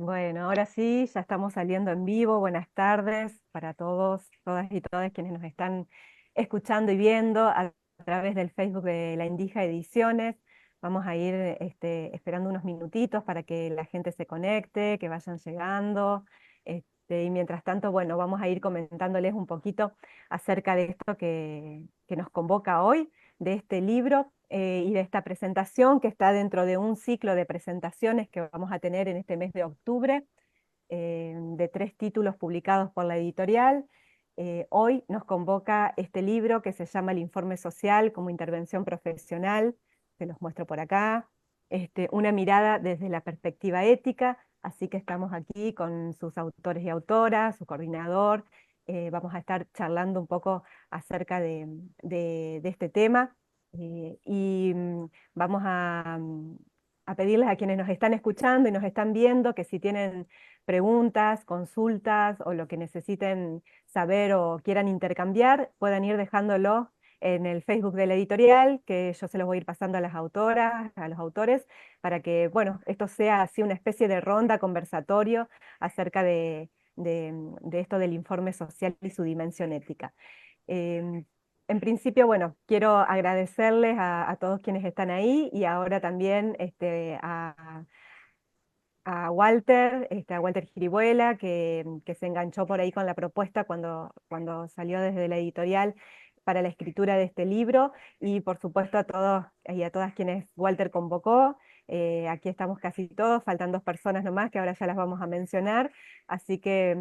Bueno, ahora sí, ya estamos saliendo en vivo. Buenas tardes para todos, todas y todas quienes nos están escuchando y viendo a través del Facebook de La Indija Ediciones. Vamos a ir esperando unos minutitos para que la gente se conecte, que vayan llegando. Y mientras tanto, bueno, vamos a ir comentándoles un poquito acerca de esto que nos convoca hoy, de este libro y de esta presentación que está dentro de un ciclo de presentaciones que vamos a tener en este mes de octubre, de 3 títulos publicados por la editorial. Hoy nos convoca este libro que se llama El Informe Social como Intervención Profesional, se los muestro por acá, una mirada desde la perspectiva ética, así que estamos aquí con sus autores y autoras, su coordinador. Vamos a estar charlando un poco acerca de este tema. Vamos a pedirles a quienes nos están escuchando y nos están viendo que si tienen preguntas, consultas o lo que necesiten saber o quieran intercambiar, puedan ir dejándolo en el Facebook de la editorial, que yo se los voy a ir pasando a las autoras, a los autores, para que, bueno, esto sea así una especie de ronda conversatorio acerca de esto del informe social y su dimensión ética. Em, en principio, bueno, quiero agradecerles a todos quienes están ahí y ahora también a Walter Giribuela, que se enganchó por ahí con la propuesta cuando salió desde la editorial para la escritura de este libro, y por supuesto a todos y a todas quienes Walter convocó. Aquí estamos casi todos, faltan 2 personas nomás que ahora ya las vamos a mencionar, así que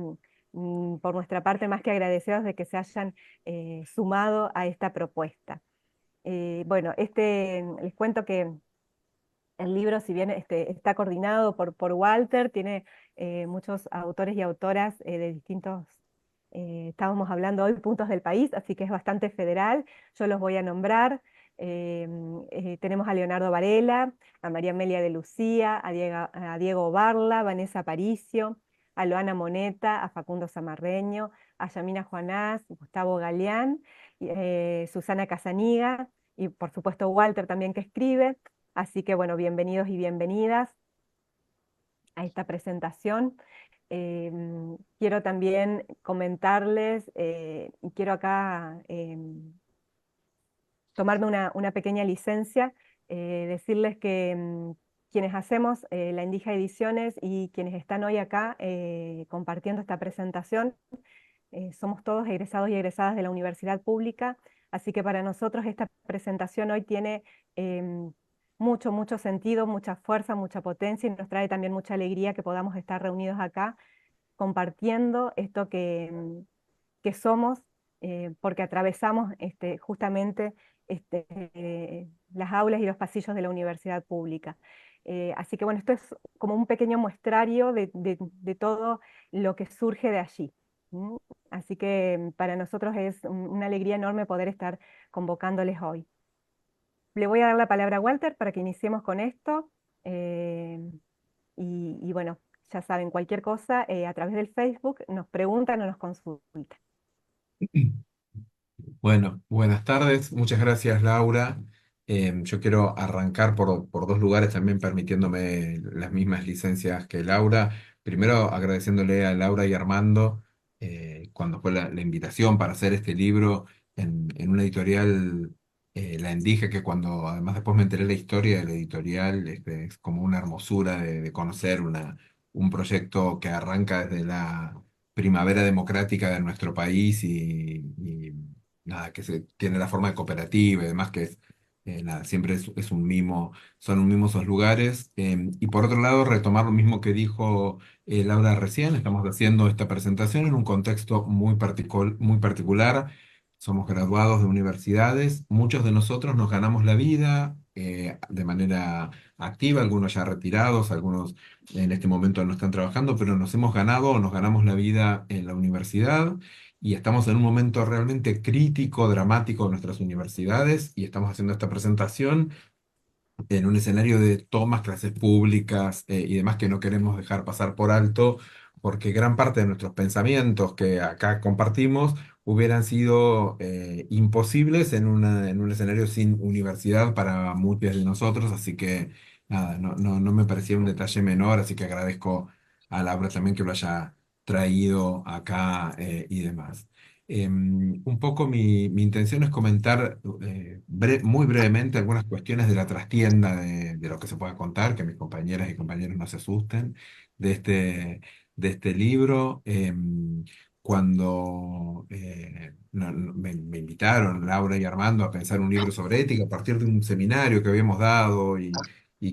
por nuestra parte más que agradecidos de que se hayan sumado a esta propuesta. Bueno, les cuento que el libro, si bien está coordinado por Walter, tiene muchos autores y autoras de distintos, estábamos hablando hoy, puntos del país, así que es bastante federal. Yo los voy a nombrar. Tenemos a Leonardo Varela, a María Amelia de Lucía, a Diego Barla, Vanessa Aparicio, a Loana Moneta, a Facundo Zamarreño, a Yamina Juanás, Gustavo Galeán, Susana Casaniga, y por supuesto Walter también que escribe. Así que bueno, bienvenidos y bienvenidas a esta presentación. Quiero también comentarles, y quiero acá tomarme una pequeña licencia, decirles que quienes hacemos la Indija Ediciones y quienes están hoy acá compartiendo esta presentación, somos todos egresados y egresadas de la universidad pública, así que para nosotros esta presentación hoy tiene mucho, mucho sentido, mucha fuerza, mucha potencia, y nos trae también mucha alegría que podamos estar reunidos acá compartiendo esto que somos, porque atravesamos justamente las aulas y los pasillos de la universidad pública. Así que bueno, esto es como un pequeño muestrario de todo lo que surge de allí. ¿Mm? Así que para nosotros es una alegría enorme poder estar convocándoles hoy. Le voy a dar la palabra a Walter para que iniciemos con esto. eh, y bueno, ya saben, cualquier cosa a través del Facebook nos preguntan o nos consultan. Bueno, buenas tardes. Muchas gracias, Laura. Yo quiero arrancar por dos lugares también permitiéndome las mismas licencias que Laura. Primero, agradeciéndole a Laura y Armando cuando fue la invitación para hacer este libro en una editorial, La Endija, que cuando además después me enteré la historia de la editorial, es como una hermosura de conocer un proyecto que arranca desde la primavera democrática de nuestro país y nada, que tiene la forma de cooperativa y demás, que es, nada, siempre es un mimo, son un mimo esos lugares. Y por otro lado, retomar lo mismo que dijo Laura recién, estamos haciendo esta presentación en un contexto muy particular. Somos graduados de universidades, muchos de nosotros nos ganamos la vida de manera activa, algunos ya retirados, algunos en este momento no están trabajando, pero nos hemos ganado o nos ganamos la vida en la universidad y estamos en un momento realmente crítico, dramático de nuestras universidades y estamos haciendo esta presentación en un escenario de tomas, clases públicas y demás que no queremos dejar pasar por alto, porque gran parte de nuestros pensamientos que acá compartimos hubieran sido imposibles en un escenario sin universidad para muchos de nosotros, así que nada, no me parecía un detalle menor, así que agradezco a Laura también que lo haya traído acá y demás. Un poco mi intención es comentar muy brevemente algunas cuestiones de la trastienda de lo que se pueda contar, que mis compañeras y compañeros no se asusten de de este libro. Cuando me invitaron Laura y Armando a pensar un libro sobre ética a partir de un seminario que habíamos dado y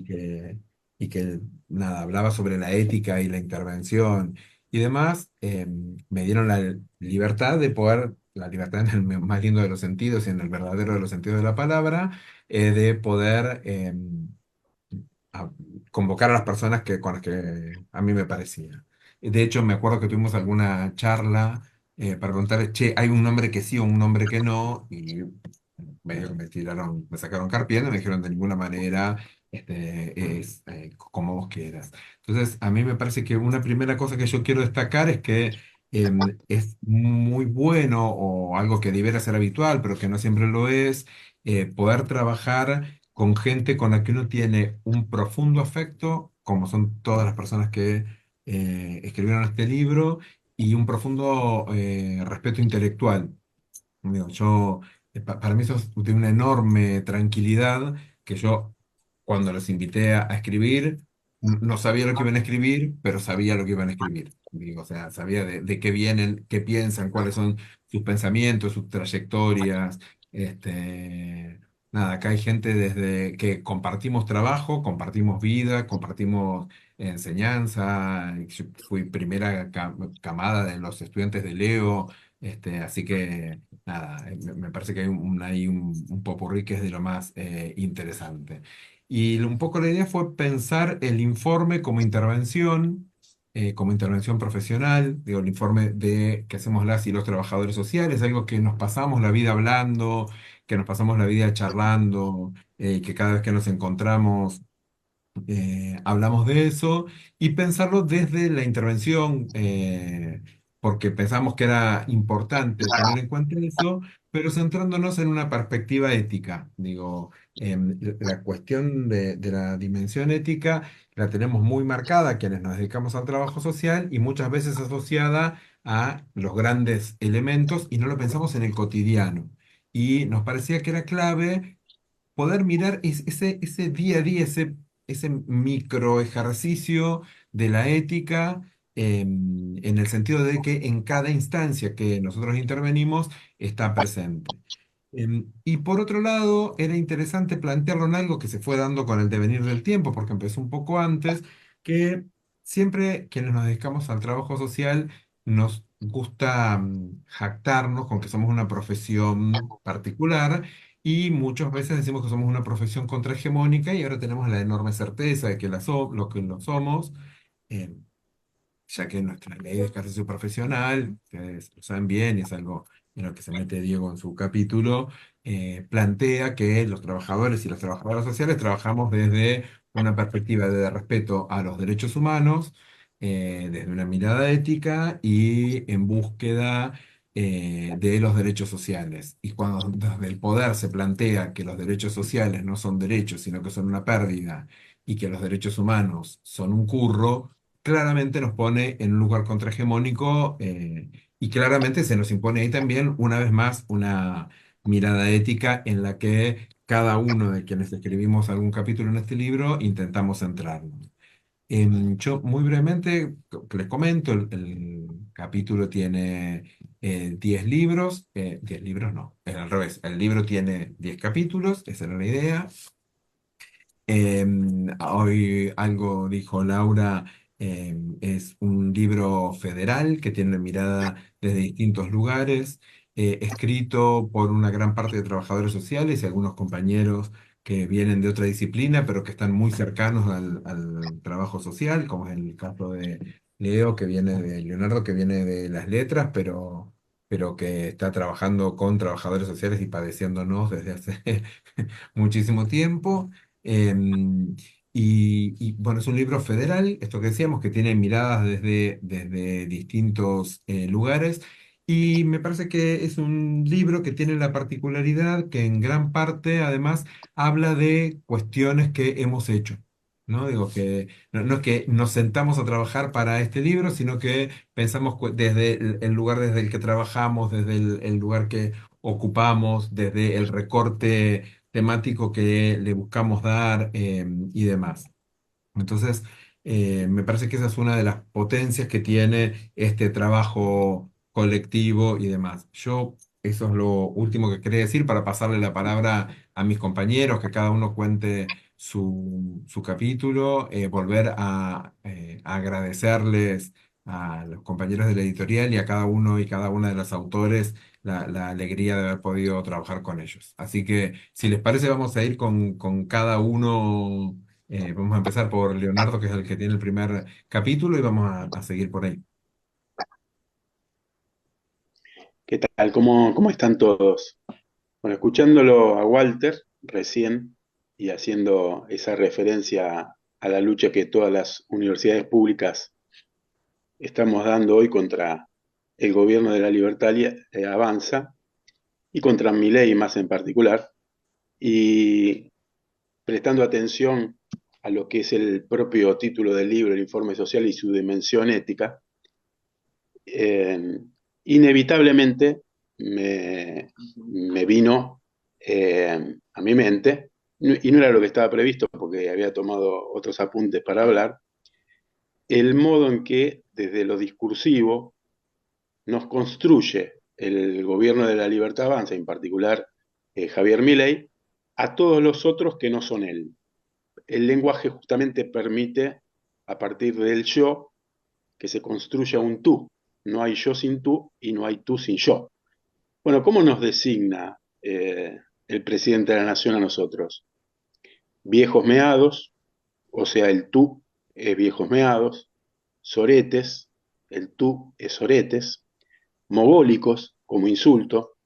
que, y que nada, hablaba sobre la ética y la intervención y demás, me dieron la libertad de poder, la libertad en el más lindo de los sentidos y en el verdadero de los sentidos de la palabra, de poder a convocar a las personas con las que a mí me parecía. De hecho, me acuerdo que tuvimos alguna charla para preguntar, che, hay un nombre que sí o un nombre que no, y me tiraron, me sacaron carpiendo y me dijeron de ninguna manera es como vos quieras. Entonces, a mí me parece que una primera cosa que yo quiero destacar es que es muy bueno o algo que debiera ser habitual, pero que no siempre lo es, poder trabajar con gente con la que uno tiene un profundo afecto, como son todas las personas que escribieron este libro, y un profundo respeto intelectual. Digo, para mí eso es de una enorme tranquilidad que yo, cuando los invité a escribir, no sabía lo que iban a escribir, pero sabía lo que iban a escribir. Digo, o sea, sabía de qué vienen, qué piensan, cuáles son sus pensamientos, sus trayectorias. Nada, acá hay gente desde que compartimos trabajo, compartimos vida, compartimos enseñanza. Yo fui primera camada de los estudiantes de Leo, así que nada, me parece que hay un popurrí que es de lo más interesante. Y un poco la idea fue pensar el informe como intervención profesional, digo, el informe que hacemos las y los trabajadores sociales, algo que nos pasamos la vida hablando, que nos pasamos la vida charlando, que cada vez que nos encontramos hablamos de eso y pensarlo desde la intervención, porque pensamos que era importante tener en cuenta eso, pero centrándonos en una perspectiva ética. Digo, la cuestión de la dimensión ética la tenemos muy marcada quienes nos dedicamos al trabajo social y muchas veces asociada a los grandes elementos y no lo pensamos en el cotidiano. Y nos parecía que era clave poder mirar ese día a día, ese micro ejercicio de la ética, en el sentido de que en cada instancia que nosotros intervenimos está presente. Y por otro lado, era interesante plantearlo en algo que se fue dando con el devenir del tiempo, porque empezó un poco antes, que siempre quienes nos dedicamos al trabajo social nos gusta jactarnos con que somos una profesión particular y muchas veces decimos que somos una profesión contrahegemónica y ahora tenemos la enorme certeza de que lo que lo somos. eh, ya que nuestra ley de ejercicio profesional, ustedes lo saben bien, y es algo en lo que se mete Diego en su capítulo, plantea que los trabajadores y las trabajadoras sociales trabajamos desde una perspectiva de respeto a los derechos humanos, desde una mirada ética y en búsqueda de los derechos sociales. Y cuando desde el poder se plantea que los derechos sociales no son derechos, sino que son una pérdida, y que los derechos humanos son un curro, claramente nos pone en un lugar contrahegemónico, y claramente se nos impone ahí también, una vez más, una mirada ética en la que cada uno de quienes escribimos algún capítulo en este libro intentamos centrarnos. Yo muy brevemente les comento, el capítulo tiene 10 libros, 10 libros no, es al revés, el libro tiene 10 capítulos, esa era la idea. Hoy algo dijo Laura, es un libro federal que tiene mirada desde distintos lugares, escrito por una gran parte de trabajadores sociales y algunos compañeros que vienen de otra disciplina, pero que están muy cercanos al trabajo social, como es el caso de Leonardo, que viene de las letras, pero que está trabajando con trabajadores sociales y padeciéndonos desde hace muchísimo tiempo. Em, bueno, es un libro federal, esto que decíamos, que tiene miradas desde distintos lugares. Y me parece que es un libro que tiene la particularidad que en gran parte, además, habla de cuestiones que hemos hecho. ¿no? Digo que no es que nos sentamos a trabajar para este libro, sino que pensamos desde el lugar desde el que trabajamos, desde el lugar que ocupamos, desde el recorte temático que le buscamos dar y demás. Entonces, me parece que esa es una de las potencias que tiene este trabajo colectivo y demás. Yo, eso es lo último que quería decir para pasarle la palabra a mis compañeros, que cada uno cuente su capítulo, volver a agradecerles a los compañeros de la editorial y a cada uno y cada una de los autores la alegría de haber podido trabajar con ellos. Así que, si les parece, vamos a ir con cada uno. Vamos a empezar por Leonardo, que es el que tiene el primer capítulo, y vamos a seguir por ahí. ¿Qué tal? ¿Cómo están todos? Bueno, escuchándolo a Walter recién y haciendo esa referencia a la lucha que todas las universidades públicas estamos dando hoy contra el gobierno de la libertad avanza y contra Milei más en particular, y prestando atención a lo que es el propio título del libro, el informe social y su dimensión ética, eh, inevitablemente me vino a mi mente, y no era lo que estaba previsto porque había tomado otros apuntes para hablar, el modo en que desde lo discursivo nos construye el gobierno de la libertad avanza, en particular Javier Milei, a todos los otros que no son él. El lenguaje justamente permite, a partir del yo, que se construya un tú. No hay yo sin tú y no hay tú sin yo. Bueno, ¿cómo nos designa el presidente de la nación a nosotros? Viejos meados, o sea, el tú es viejos meados, soretes, el tú es soretes, mogólicos como insulto,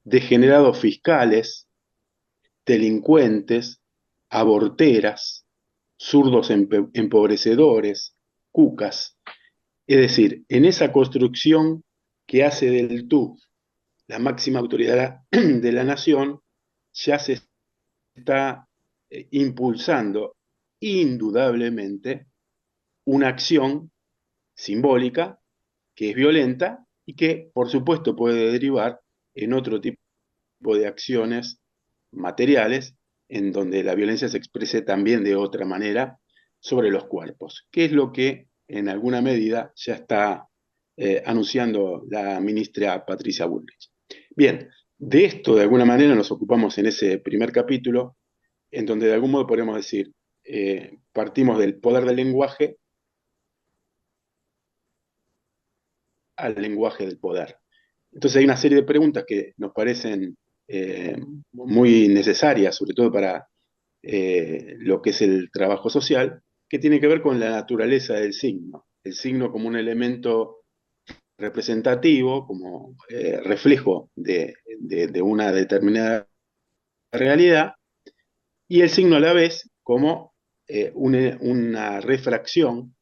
degenerados fiscales, delincuentes, aborteras, zurdos empobrecedores, cucas. Es decir, en esa construcción que hace del tú la máxima autoridad de la nación, ya se está impulsando indudablemente una acción simbólica que es violenta y que, por supuesto, puede derivar en otro tipo de acciones materiales en donde la violencia se exprese también de otra manera sobre los cuerpos, que es lo que en alguna medida ya está anunciando la ministra Patricia Bullrich. Bien, de esto de alguna manera nos ocupamos en ese primer capítulo, en donde de algún modo podemos decir, partimos del poder del lenguaje al lenguaje del poder. Entonces hay una serie de preguntas que nos parecen muy necesarias, sobre todo para lo que es el trabajo social, que tiene que ver con la naturaleza del signo. El signo como un elemento representativo, como reflejo de una determinada realidad, y el signo a la vez como una refracción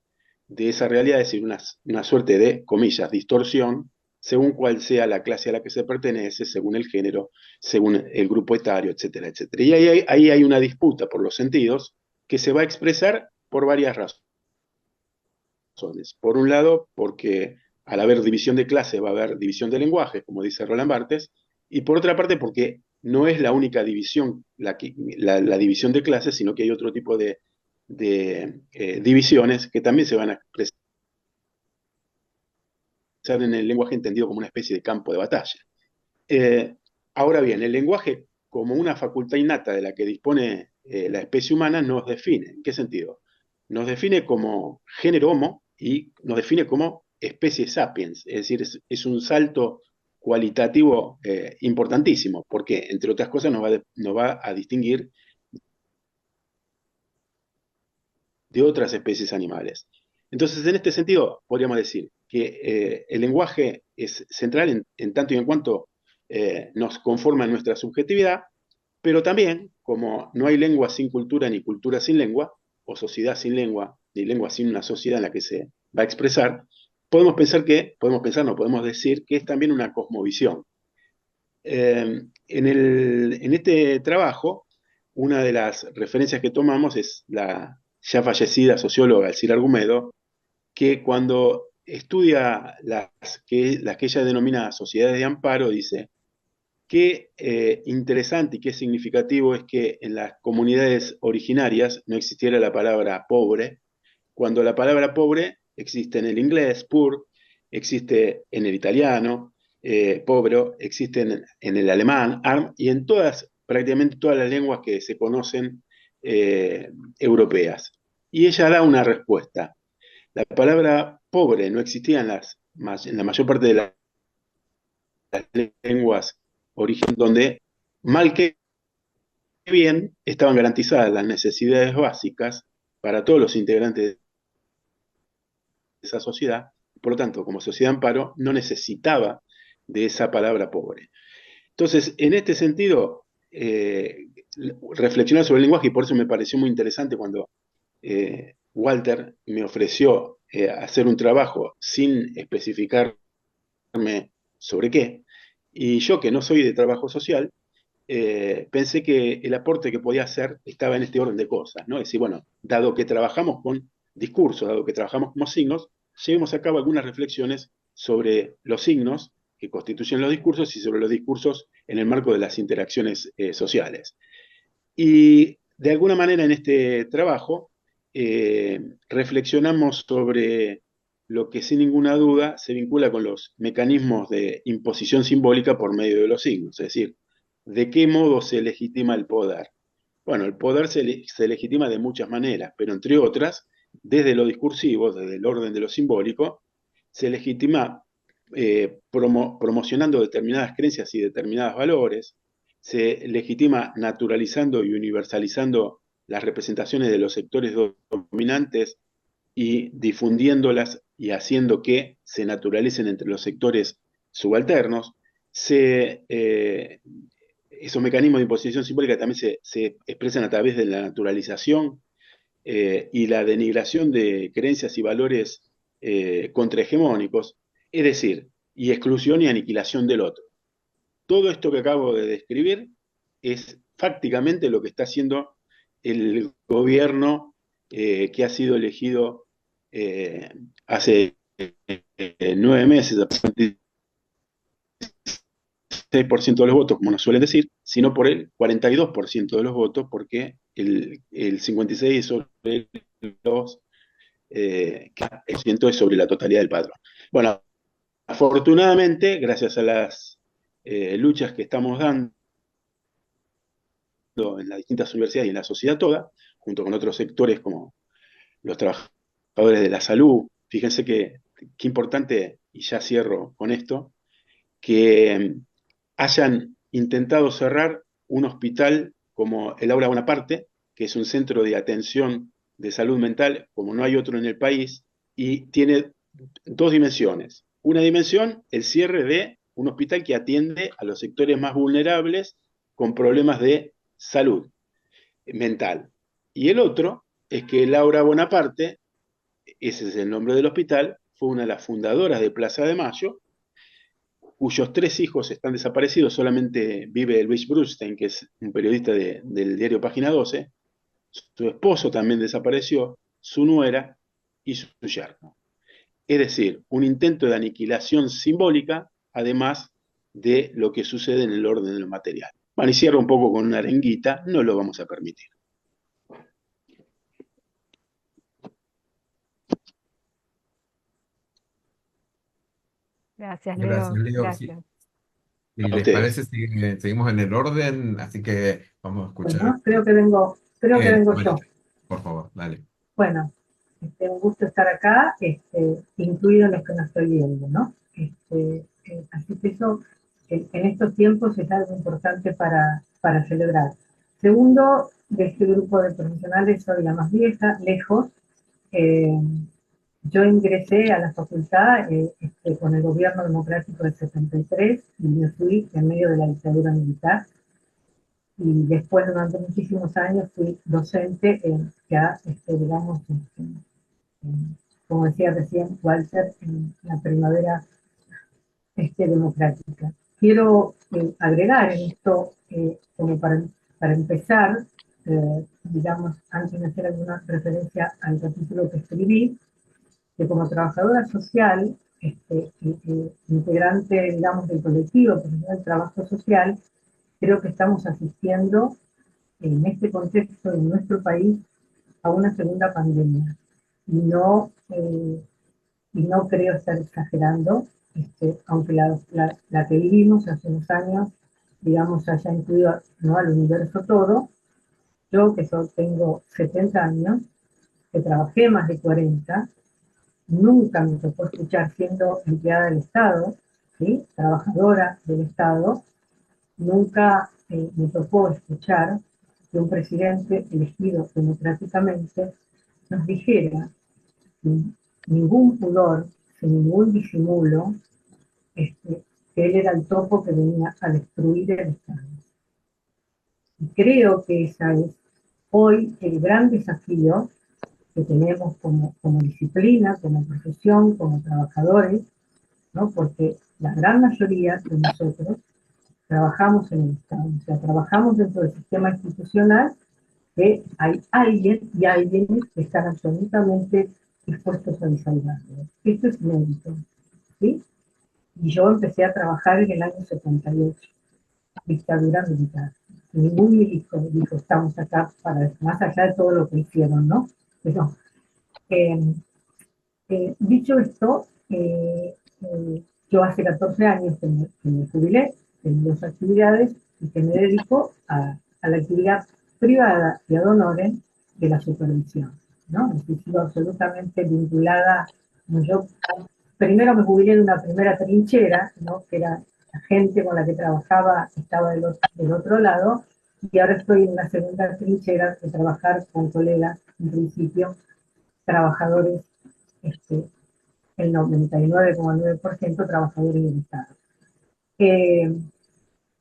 de esa realidad, es decir, una suerte de, comillas, distorsión, según cuál sea la clase a la que se pertenece, según el género, según el grupo etario, etcétera, etcétera. Y ahí hay una disputa por los sentidos que se va a expresar por varias razones. Por un lado, porque al haber división de clase va a haber división de lenguaje, como dice Roland Barthes, y por otra parte porque no es la única división, la división de clases, sino que hay otro tipo de divisiones que también se van a expresar en el lenguaje entendido como una especie de campo de batalla. Eh, Ahora bien, el lenguaje como una facultad innata de la que dispone la especie humana nos define. ¿En qué sentido? Nos define como género Homo y nos define como especie sapiens, es decir, es un salto cualitativo importantísimo, porque entre otras cosas nos va a distinguir de otras especies animales. Entonces, en este sentido, podríamos decir que el lenguaje es central en tanto y en cuanto nos conforma en nuestra subjetividad, pero también, como no hay lengua sin cultura ni cultura sin lengua, o sociedad sin lengua, ni lengua sin una sociedad en la que se va a expresar, podemos pensar, no podemos decir que es también una cosmovisión. En este trabajo, una de las referencias que tomamos es la ya fallecida socióloga Alcira Argumedo, que cuando estudia las que ella denomina sociedades de amparo, dice: qué interesante y qué significativo es que en las comunidades originarias no existiera la palabra pobre, cuando la palabra pobre existe en el inglés, poor, existe en el italiano, pobre, existe en el alemán, arm, y en todas, prácticamente todas las lenguas que se conocen europeas. Y ella da una respuesta. La palabra pobre no existía en la mayor parte de las lenguas origen, donde mal que bien estaban garantizadas las necesidades básicas para todos los integrantes de esa sociedad. Por lo tanto, como sociedad de amparo, no necesitaba de esa palabra pobre. Entonces, en este sentido, reflexionar sobre el lenguaje, y por eso me pareció muy interesante cuando Walter me ofreció hacer un trabajo sin especificarme sobre qué, y yo, que no soy de trabajo social, pensé que el aporte que podía hacer estaba en este orden de cosas, ¿no? Es decir, bueno, dado que trabajamos con discursos, dado que trabajamos como signos, llevemos a cabo algunas reflexiones sobre los signos que constituyen los discursos y sobre los discursos en el marco de las interacciones sociales. Y de alguna manera en este trabajo reflexionamos sobre lo que sin ninguna duda se vincula con los mecanismos de imposición simbólica por medio de los signos, es decir, ¿de qué modo se legitima el poder? Bueno, el poder se legitima de muchas maneras, pero entre otras, desde lo discursivo, desde el orden de lo simbólico, se legitima promocionando determinadas creencias y determinados valores, se legitima naturalizando y universalizando las representaciones de los sectores dominantes y difundiéndolas y haciendo que se naturalicen entre los sectores subalternos. Esos mecanismos de imposición simbólica también se expresan a través de la naturalización y la denigración de creencias y valores contrahegemónicos, es decir, y exclusión y aniquilación del otro. Todo esto que acabo de describir es fácticamente lo que está haciendo el gobierno que ha sido elegido hace 9 meses, aproximadamente 6% de los votos, como nos suelen decir, sino por el 42% de los votos, porque el 56% sobre los el ciento es sobre la totalidad del padrón. Bueno, afortunadamente, gracias a las luchas que estamos dando en las distintas universidades y en la sociedad toda, junto con otros sectores como los trabajadores de la salud, fíjense qué importante, y ya cierro con esto, que hayan intentado cerrar un hospital como el Aula Bonaparte, que es un centro de atención de salud mental como no hay otro en el país, y tiene dos dimensiones. Una dimensión, el cierre de un hospital que atiende a los sectores más vulnerables con problemas de salud mental. Y el otro es que Laura Bonaparte, ese es el nombre del hospital, fue una de las fundadoras de Plaza de Mayo, cuyos 3 hijos están desaparecidos, solamente vive Luis Brustein, que es un periodista del diario Página 12, su esposo también desapareció, su nuera y su yerno. Es decir, un intento de aniquilación simbólica, además de lo que sucede en el orden de lo material. Bueno, y cierro un poco con una arenguita, no lo vamos a permitir. Gracias, Gracias, Leo. Leo. Gracias. Si A les ustedes. parece, seguimos en el orden, así que vamos a escuchar. Bueno, creo que vengo Bueno, yo. por favor, dale. Bueno, un gusto estar acá, incluido los que no estoy viendo, ¿no? Así que eso, en estos tiempos es algo importante para celebrar. Segundo, de este grupo de profesionales soy la más vieja, lejos. Eh, yo ingresé a la facultad con el gobierno democrático del 73 y me fui en medio de la dictadura militar. Y después, durante muchísimos años, fui docente ya, digamos, como decía recién Walter, en la primavera democrática. Quiero agregar en esto, como para empezar, digamos, antes de hacer alguna referencia al capítulo que escribí, que como trabajadora social, integrante, digamos, del colectivo, del trabajo social, creo que estamos asistiendo en este contexto, en nuestro país, a una segunda pandemia. Y no creo estar exagerando, aunque la que vivimos hace unos años, digamos, haya incluido, ¿no?, al universo todo. Yo, que tengo 70 años, que trabajé más de 40, nunca me tocó escuchar, siendo empleada del Estado, ¿sí?, trabajadora del Estado, nunca me tocó escuchar que un presidente elegido democráticamente nos dijera, sin ningún pudor, sin ningún disimulo, que él era el topo que venía a destruir el Estado. Y creo que esa es hoy el gran desafío que tenemos como disciplina, como profesión, como trabajadores, ¿no? Porque la gran mayoría de nosotros trabajamos en el Estado, o sea, trabajamos dentro del sistema institucional, que hay alguien y alguienes que están absolutamente dispuestos a disalvarlo. Esto es mérito, ¿sí? Y yo empecé a trabajar en el año 78, dictadura militar. Ningún milico dijo, estamos acá para, más allá de todo lo que hicieron, ¿no? Pero, dicho esto, yo hace 14 años que me jubilé, tengo dos actividades y que me dedico a la actividad privada y ad honorem de la supervisión, ¿no? He sido absolutamente vinculada, como yo primero me jubilé de una primera trinchera, ¿no?, que era la gente con la que trabajaba estaba del otro lado, y ahora estoy en una segunda trinchera de trabajar con colegas, en principio, trabajadores, el 99,9% trabajadores del Estado.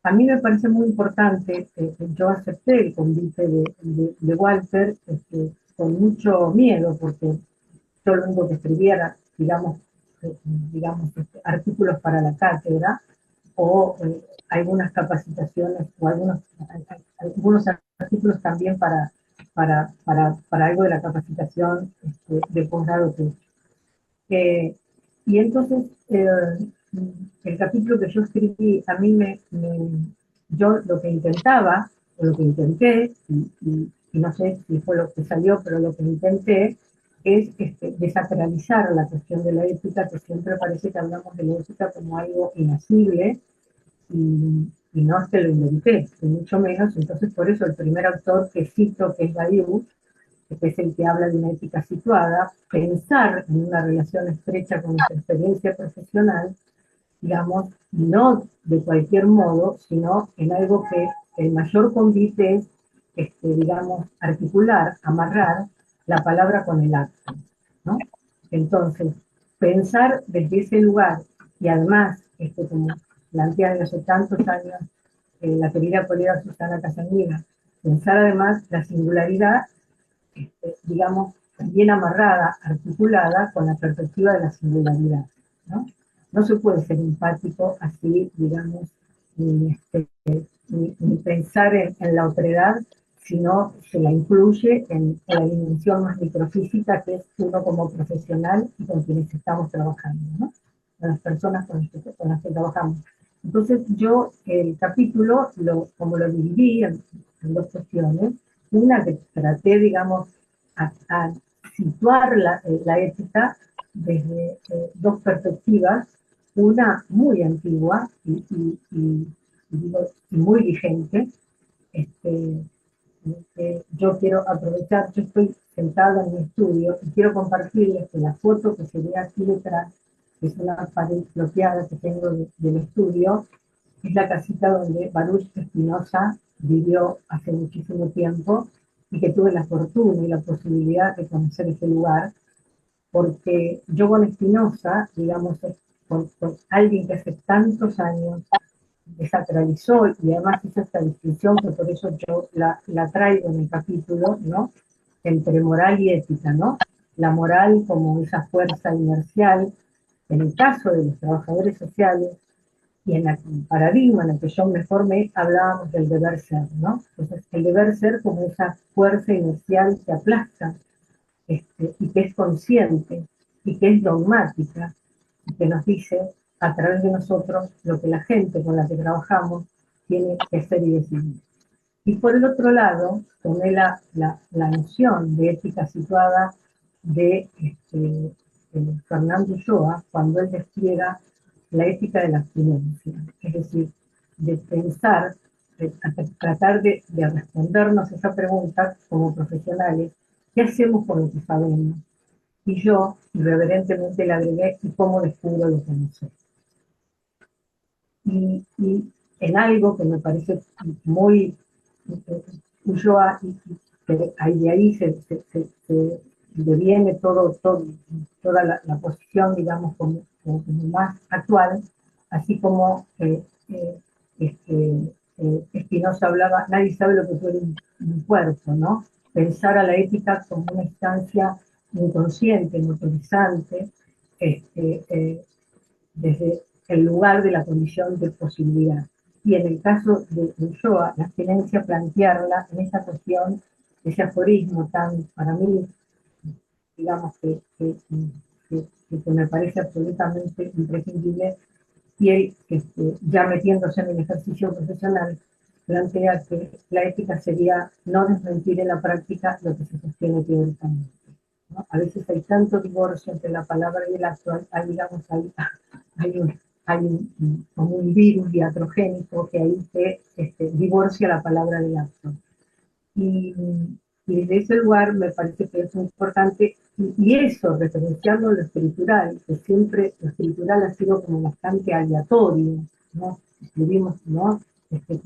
A mí me parece muy importante, yo acepté el convite de Walter con mucho miedo, porque yo lo único que escribía era, digamos, artículos para la cátedra, o algunas capacitaciones, o algunos artículos también para algo de la capacitación de posgrado que y entonces, el capítulo que yo escribí, a mí yo lo que intentaba, o lo que intenté, y no sé si fue lo que salió, pero lo que intenté es desacralizar la cuestión de la ética, que siempre parece que hablamos de la ética como algo inasible, y no es que lo inventé, ni mucho menos. Entonces, por eso el primer autor que cito, que es Badiou, que es el que habla de una ética situada, pensar en una relación estrecha con nuestra experiencia profesional, digamos, no de cualquier modo, sino en algo que el mayor convite es, digamos, articular, amarrar la palabra con el acto, ¿no? Entonces, pensar desde ese lugar, y además, como plantea desde hace tantos años la querida colega Susana Casañeda, pensar además la singularidad, digamos, bien amarrada, articulada con la perspectiva de la singularidad, ¿no? No se puede ser empático así, digamos, ni pensar en la otredad, sino se la incluye en la dimensión más microfísica, que es uno como profesional y con quienes estamos trabajando, ¿no? Con las personas con las que trabajamos. Entonces yo el capítulo, como lo dividí en dos cuestiones, una que traté, digamos, a situar la ética desde dos perspectivas, una muy antigua y muy vigente. Yo quiero aprovechar, yo estoy sentada en mi estudio y quiero compartirles que la foto que se ve aquí detrás, que es una pared bloqueada que tengo del estudio, es la casita donde Baruch Spinoza vivió hace muchísimo tiempo, y que tuve la fortuna y la posibilidad de conocer ese lugar, porque yo con Spinoza, digamos, con alguien que hace tantos años desacralizó y además hizo esta distinción, que por eso yo la traigo en el capítulo, ¿no?, entre moral y ética, ¿no? La moral como esa fuerza inercial, en el caso de los trabajadores sociales, y en el paradigma en el que yo me formé hablábamos del deber ser, ¿no? Entonces el deber ser como esa fuerza inercial que aplasta, y que es consciente, y que es dogmática, y que nos dice a través de nosotros lo que la gente con la que trabajamos tiene que hacer y decidir. Y por el otro lado, tomé la noción de ética situada de Fernando Ulloa cuando él despliega la ética de la abstinencia, es decir, de pensar, de tratar de respondernos esa pregunta como profesionales, ¿qué hacemos con lo que sabemos? Y yo, irreverentemente, le agregué, ¿y cómo descubro lo que no sé? Y en algo que me parece muy Ulloa, que de ahí se deviene toda la posición, digamos, como más actual, así como Spinoza hablaba, nadie sabe lo que puede un cuerpo, ¿no? Pensar a la ética como una instancia inconsciente, motorizante, desde el lugar de la condición de posibilidad. Y en el caso de Ulloa, la abstinencia plantearla en esa cuestión, ese aforismo tan, para mí, digamos, que me parece absolutamente imprescindible, y él, ya metiéndose en el ejercicio profesional, plantea que la ética sería no desmentir en la práctica lo que se sostiene teóricamente, ¿no? A veces hay tanto divorcio entre la palabra y el acto, digamos, hay como un virus diatrogénico que ahí se divorcia la palabra del acto. Y, y desde ese lugar me parece que es muy importante, y eso, referenciando lo espiritual, que siempre lo espiritual ha sido como bastante aleatorio, ¿no? Escribimos, ¿no?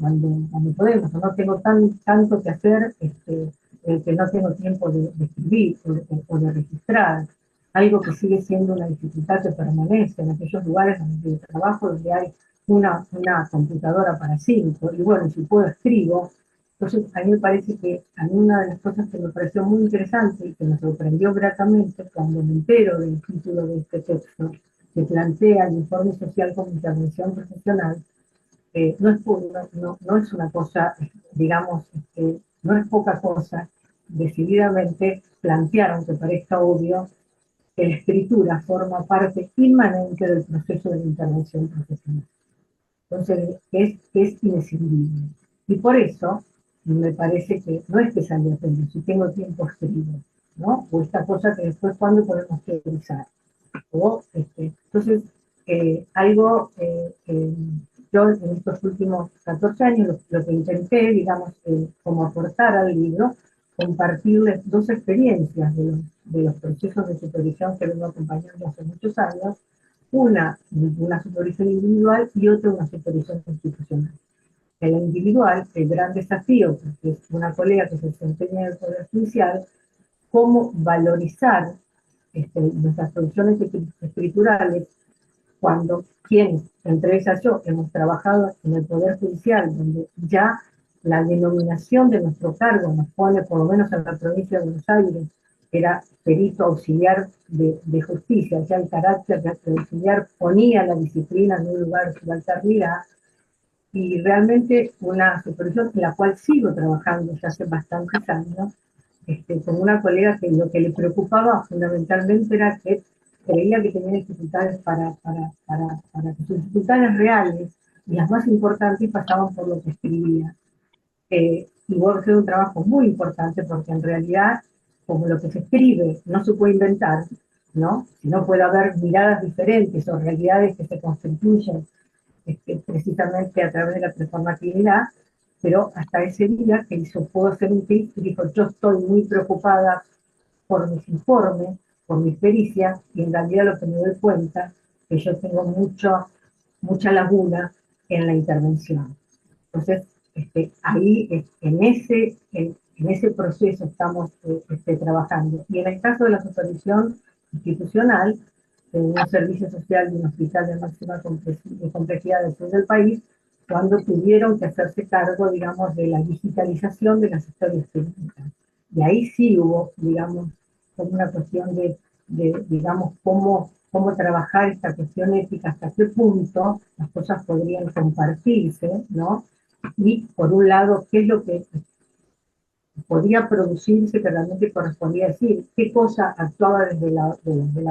Cuando podemos, no tengo tanto que hacer, que no tengo tiempo de escribir o de registrar, algo que sigue siendo una dificultad que permanece en aquellos lugares donde el trabajo, donde hay una computadora para 5, y bueno, si puedo escribo. Entonces, a mí me parece que a mí una de las cosas que me pareció muy interesante y que me sorprendió gratamente cuando me entero del título de este texto, que plantea el informe social como intervención profesional, no es una cosa, digamos, no es poca cosa, decididamente plantear, aunque parezca obvio, que la escritura forma parte inmanente del proceso de la intervención profesional. Entonces, es inescindible. Y por eso, me parece que no es que salga a si tengo tiempo escribo, ¿no? O esta cosa que después cuando podemos teorizar. Entonces, algo yo en estos últimos 14 años lo que intenté, digamos, como aportar al libro, compartirles dos experiencias de los procesos de supervisión que vengo acompañando hace muchos años, una supervisión individual y otra una supervisión institucional. En la individual, el gran desafío, porque es una colega que se desempeña en el Poder Judicial, cómo valorizar nuestras soluciones escriturales cuando quienes, entre ellas yo, hemos trabajado en el Poder Judicial, donde ya la denominación de nuestro cargo nos pone, por lo menos en la provincia de Buenos Aires, era perito auxiliar de justicia, ya el carácter de auxiliar ponía la disciplina en un lugar de subalternidad, y realmente una supervisión en la cual sigo trabajando ya hace bastantes años, con una colega que lo que le preocupaba fundamentalmente era que creía que tenía dificultades para que sus dificultades reales y las más importantes pasaban por lo que escribía. Y voy a hacer un trabajo muy importante porque en realidad, como lo que se escribe no se puede inventar, ¿no? Si no puede haber miradas diferentes o realidades que se constituyen precisamente a través de la performatividad, pero hasta ese día que hizo, puedo hacer un tip y dijo, yo estoy muy preocupada por mis informes, por mis pericias, y en realidad lo que me doy cuenta es que yo tengo mucha laguna en la intervención. Entonces, ahí, en ese proceso estamos trabajando. Y en el caso de la supervisión institucional, en un servicio social de un hospital de máxima complejidad del sur del país, cuando tuvieron que hacerse cargo, digamos, de la digitalización de las historias clínicas. Y ahí sí hubo, digamos, como una cuestión de digamos, cómo cómo trabajar esta cuestión ética, hasta qué punto las cosas podrían compartirse, ¿no? Y por un lado, qué es lo que podía producirse que realmente correspondía decir, qué cosa actuaba desde la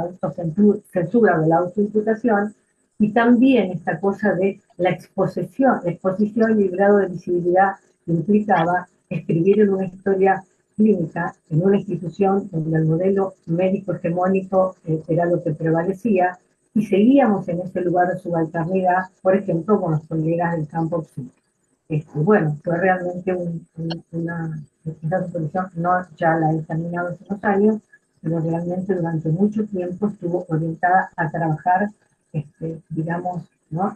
autocensura, de la autoimputación, y también esta cosa de la exposición y el grado de visibilidad que implicaba escribir en una historia clínica, en una institución donde el modelo médico hegemónico era lo que prevalecía, y seguíamos en ese lugar de subalternidad, por ejemplo, con los colegas del campo psíquico. Bueno, fue realmente esa supervisión, no ya la he terminado hace unos años, pero realmente durante mucho tiempo estuvo orientada a trabajar, digamos, ¿no?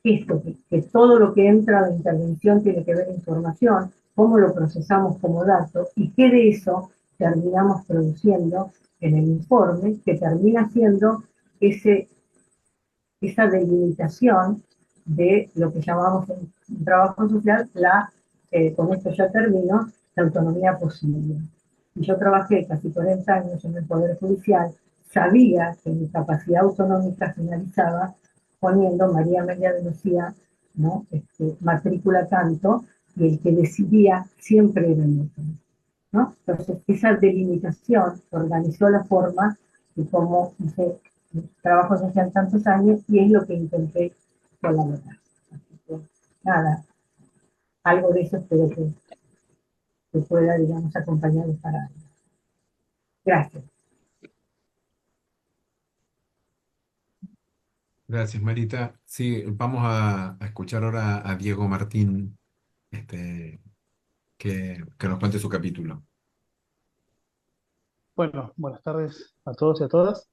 Que todo lo que entra de intervención tiene que ver información, cómo lo procesamos como dato y qué de eso terminamos produciendo en el informe, que termina siendo ese esa delimitación de lo que llamamos en trabajo social con esto ya termino, la autonomía posible. Y yo trabajé casi 40 años en el Poder Judicial, sabía que mi capacidad autonómica finalizaba poniendo María Amelia de Lucía, ¿no? Matrícula tanto, y el que decidía siempre era el otro, ¿no? Entonces, esa delimitación organizó la forma de cómo hice trabajo social tantos años y es lo que intenté colaborar. Así que, nada, algo de eso espero que pueda, digamos, acompañarles para algo. Gracias. Gracias, Marita. Sí, vamos a escuchar ahora a Diego Martín, este, que nos cuente su capítulo. Bueno, buenas tardes a todos y a todas.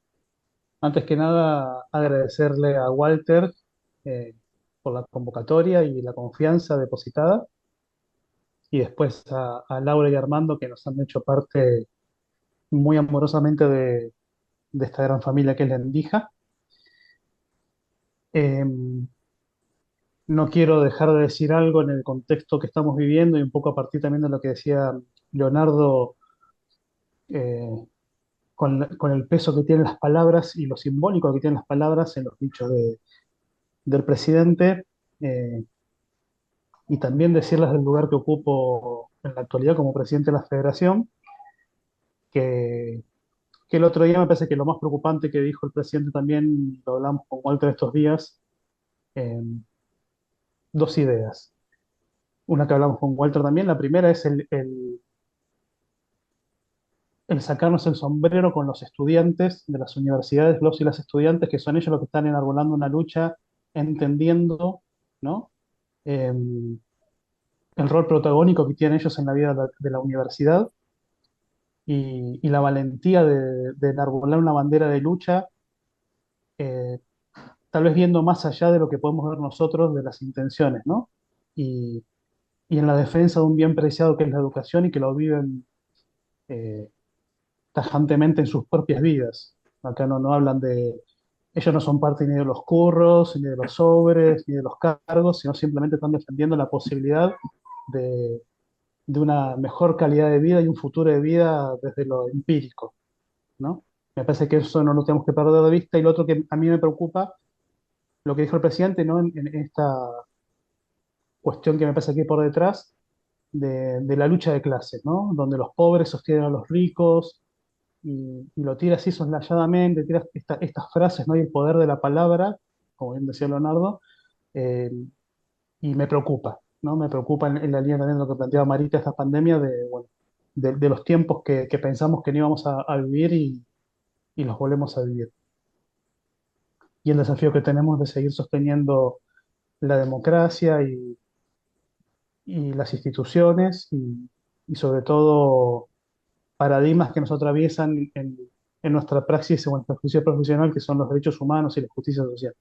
Antes que nada, agradecerle a Walter eh, por la convocatoria y la confianza depositada, y después a Laura y Armando que nos han hecho parte muy amorosamente de esta gran familia que es la Endija. Eh, no quiero dejar de decir algo en el contexto que estamos viviendo y un poco a partir también de lo que decía Leonardo, eh, con el peso que tienen las palabras y lo simbólico que tienen las palabras en los dichos del presidente, eh, y también decirles del lugar que ocupo en la actualidad como presidente de la federación, que, que el otro día me parece que lo más preocupante que dijo el presidente también, lo hablamos con Walter estos días, eh, dos ideas. Una que hablamos con Walter también, la primera es el sacarnos el sombrero con los estudiantes de las universidades, los y las estudiantes, que son ellos los que están enarbolando una lucha, entendiendo, ¿no? Eh, el rol protagónico que tienen ellos en la vida de la universidad y la valentía de enarbolar una bandera de lucha, eh, tal vez viendo más allá de lo que podemos ver nosotros de las intenciones, ¿no? Y, y en la defensa de un bien preciado que es la educación y que lo viven eh, tajantemente en sus propias vidas. Acá no hablan ellos no son parte ni de los curros, ni de los sobres, ni de los cargos, sino simplemente están defendiendo la posibilidad de, de una mejor calidad de vida y un futuro de vida desde lo empírico, ¿no? Me parece que eso no lo tenemos que perder de vista. Y lo otro que a mí me preocupa, lo que dijo el presidente, ¿no? En esta cuestión que me parece aquí por detrás de la lucha de clases, ¿no? Donde los pobres sostienen a los ricos y lo tira así soslayadamente, tira estas frases, ¿no? Y el poder de la palabra, como bien decía Leonardo, eh, y me preocupa, ¿no? Me preocupa en la línea también de lo que planteaba Marita, esta pandemia, bueno, de los tiempos que pensamos que no íbamos a vivir y los volvemos a vivir. Y el desafío que tenemos de seguir sosteniendo la democracia y las instituciones y sobre todo paradigmas que nos atraviesan en nuestra praxis o en nuestra justicia profesional, que son los derechos humanos y la justicia social.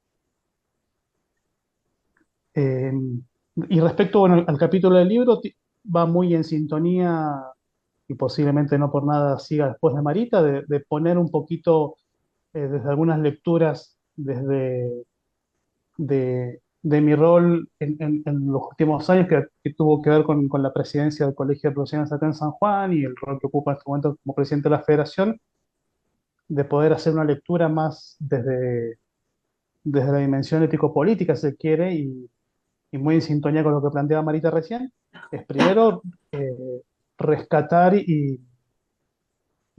Eh, y respecto, bueno, al capítulo del libro, va muy en sintonía, y posiblemente no por nada siga después de Marita, de poner un poquito desde algunas lecturas, desde de mi rol en los últimos años, que tuvo que ver con la presidencia del Colegio de Profesionales acá en San Juan y el rol que ocupa en este momento como presidente de la Federación, de poder hacer una lectura más desde la dimensión ético-política, si se quiere, y muy en sintonía con lo que planteaba Marita recién, es primero rescatar y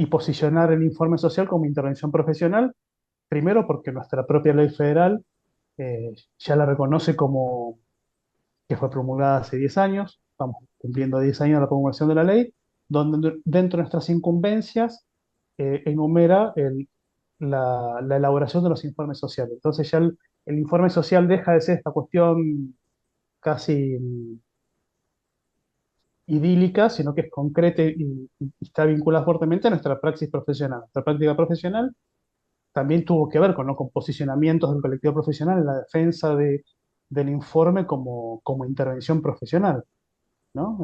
posicionar el informe social como intervención profesional, primero porque nuestra propia ley federal ya la reconoce como que fue promulgada hace 10 años, estamos cumpliendo 10 años de la promulgación de la ley, donde dentro de nuestras incumbencias enumera la elaboración de los informes sociales. Entonces ya el informe social deja de ser esta cuestión casi idílica, sino que es concreta y está vinculada fuertemente a nuestra praxis profesional. Nuestra práctica profesional también tuvo que ver con, ¿no?, con posicionamientos del colectivo profesional en la defensa del informe como intervención profesional, ¿no?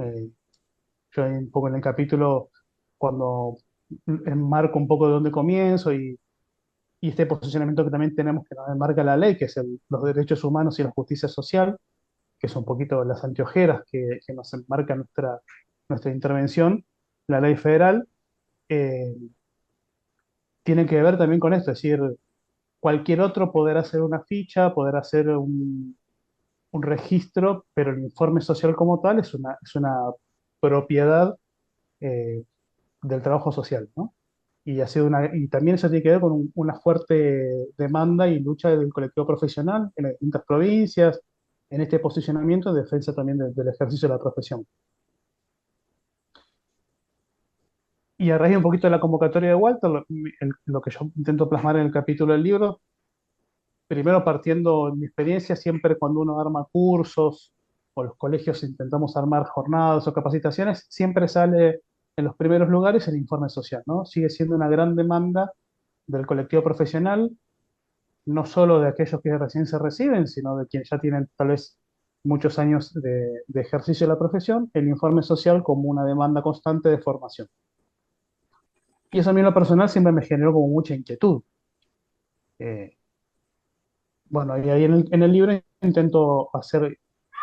Yo un poco en el capítulo, cuando enmarco un poco de dónde comienzo y este posicionamiento que también tenemos que nos enmarca la ley, que es los derechos humanos y la justicia social, que son un poquito las anteojeras que nos enmarca nuestra intervención, la ley federal, eh, tiene que ver también con esto, es decir, cualquier otro poder hacer una ficha, poder hacer un registro, pero el informe social como tal es una propiedad eh, del trabajo social, ¿no? Y también eso tiene que ver con una fuerte demanda y lucha del colectivo profesional en las distintas provincias, en este posicionamiento de defensa también del ejercicio de la profesión. Y a raíz un poquito de la convocatoria de Walter, lo que yo intento plasmar en el capítulo del libro, primero partiendo en mi experiencia, siempre cuando uno arma cursos o los colegios intentamos armar jornadas o capacitaciones, siempre sale en los primeros lugares el informe social, ¿no? Sigue siendo una gran demanda del colectivo profesional, no solo de aquellos que recién se reciben, sino de quienes ya tienen tal vez muchos años de ejercicio de la profesión, el informe social como una demanda constante de formación. Y eso a mí en lo personal siempre me generó como mucha inquietud. Eh, bueno, y ahí en el libro intento hacer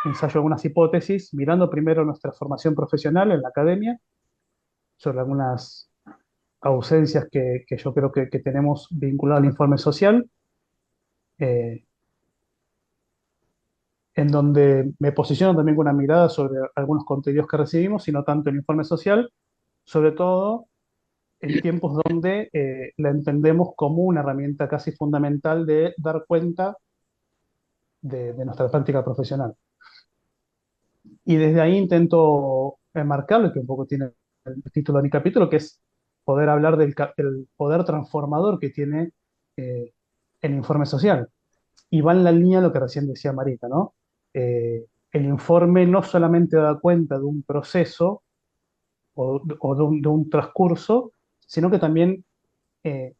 ensayo algunas hipótesis, mirando primero nuestra formación profesional en la academia, sobre algunas ausencias que yo creo que tenemos vinculadas al informe social, eh, en donde me posiciono también con una mirada sobre algunos contenidos que recibimos, y no tanto el informe social, sobre todo en tiempos donde la entendemos como una herramienta casi fundamental de dar cuenta de nuestra práctica profesional. Y desde ahí intento enmarcarlo, que un poco tiene el título de mi capítulo, que es poder hablar del poder transformador que tiene eh, el informe social. Y va en la línea de lo que recién decía Marita, ¿no? El informe no solamente da cuenta de un proceso o de un transcurso, sino que también eh,